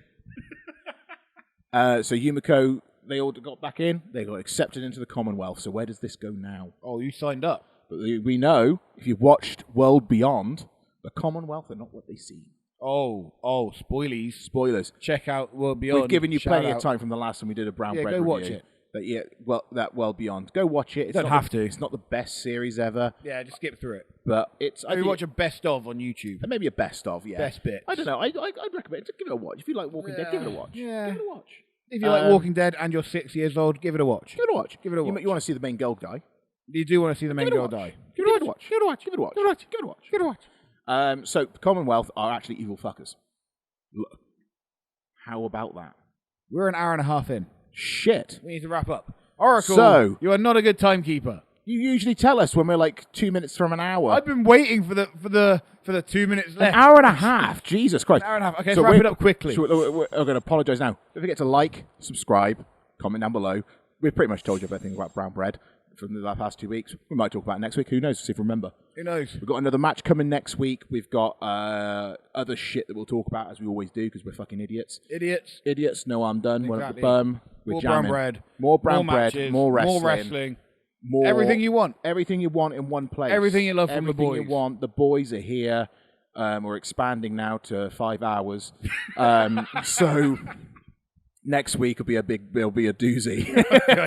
So Yumiko, they all got back in. They got accepted into the Commonwealth. So where does this go now? Oh, you signed up. But we know, if you've watched World Beyond, the Commonwealth are not what they seem. Oh, spoilies. Spoilers. Check out World Beyond. We've given you Shout plenty out. of time from the last time we did a Brown Bread go review. watch it. That World Beyond. Go watch it. It's Don't not have to. It's not the best series ever, Yeah, just skip through it. but it's. Maybe watch a best of on YouTube. maybe a best of. Yeah. Best bits. I don't know. I'd recommend it. Give it a watch. If you like Walking Dead, give it a watch. Yeah. Give it a watch. If you like Walking Dead and you're 6 years old, give it a watch. Give it a watch. Give it a watch. You want to see the main girl die? You do want to see the main girl die. Give it a watch. Give it a watch. Give it a watch. Give it a watch. Give it a watch. Give it a watch. So the Commonwealth are actually evil fuckers. Look, how about that? We're an hour and a half in. Shit. We need to wrap up. Oracle, So- you are not a good timekeeper. You usually tell us when we're like 2 minutes from an hour. I've been waiting for the 2 minutes An left. hour and a half. Jesus Christ. An hour and a half. Okay, so wrap it up quickly. So we're going to apologise now. Don't forget to like, subscribe, comment down below. We've pretty much told you everything about brown bread from the past 2 weeks. We might talk about it next week. Who knows? See if we remember. Who knows? We've got another match coming next week. We've got other shit that we'll talk about, as we always do, because we're fucking idiots. Idiots. No, I'm done. Exactly. We're We're more jamming. brown bread. More brown bread. matches, More wrestling. More wrestling. More Everything you want. Everything you want in one place. Everything you love from the Everything boys. you want. The boys are here. We're expanding now to 5 hours. So next week will be a doozy.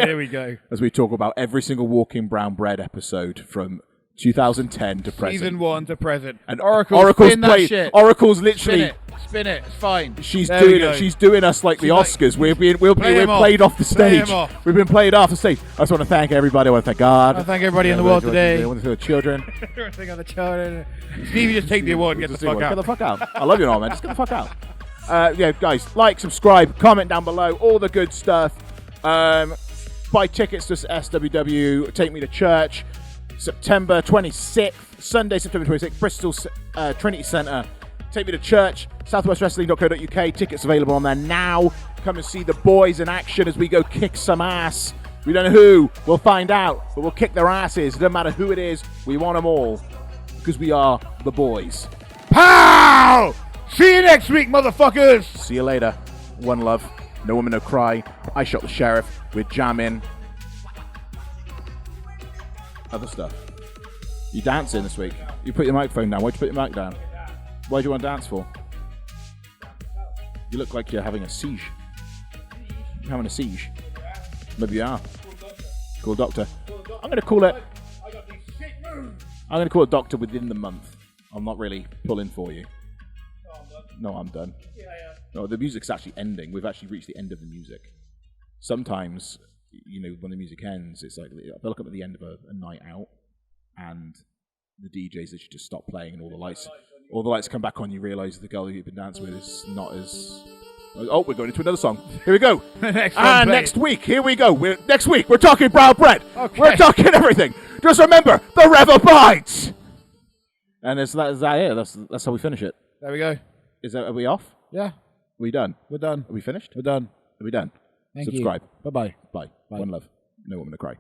Here we go. As we talk about every single Walking Brown Bread episode from 2010 to present. Season 1 to present. And Oracle's spin that shit. Oracle's literally. Spin it. It's fine. She's There we doing go. it. She's doing us like the Oscars. We're played off the Play stage. him off. We've been played off the stage. I just want to thank everybody. I want to thank God. I thank everybody in the world today. I want to thank the children. Everything on the children. Stevie, just take the award and get the fuck Get out. the fuck out. I love you all, man. Just get the fuck out. Yeah, guys, like, subscribe, comment down below, all the good stuff. Buy tickets to SWW, Take Me to Church, September 26th, Sunday, September 26th, Bristol Trinity Centre. Take Me to Church, southwestwrestling.co.uk. Tickets available on there now. Come and see the boys in action as we go kick some ass. We don't know who. We'll find out. But we'll kick their asses. It doesn't matter who it is. We want them all. Because we are the boys. Pow! See you next week, motherfuckers! See you later. One love. No woman, no cry. I shot the sheriff. We're jamming. Other stuff. You dancing this week? You put your microphone down. Why'd you put your mic down? Why do you want to dance for? You look like you're having a siege. You're having a siege. Maybe you are. Cool doctor. I'm going to call it. I'm going to call it doctor within the month. I'm not really pulling for you. No, I'm done. No, the music's actually ending. We've actually reached the end of the music. Sometimes, you know, when the music ends, it's like I feel like I'm at the end of a night out, and the DJs that should just stop playing, and all the lights come back on. You realise the girl you've been dancing with is not as. Oh, we're going into another song. Here we go. Next week, here we go. Next week, we're talking brown bread. Okay. We're talking everything. Just remember, the rev abides. And is that it? That's how we finish it. There we go. Are we off? Yeah, Are we done? we're done. Are we finished? We're done. Are we done? Thank Subscribe. you. Bye-bye. Bye. One love. No woman to cry.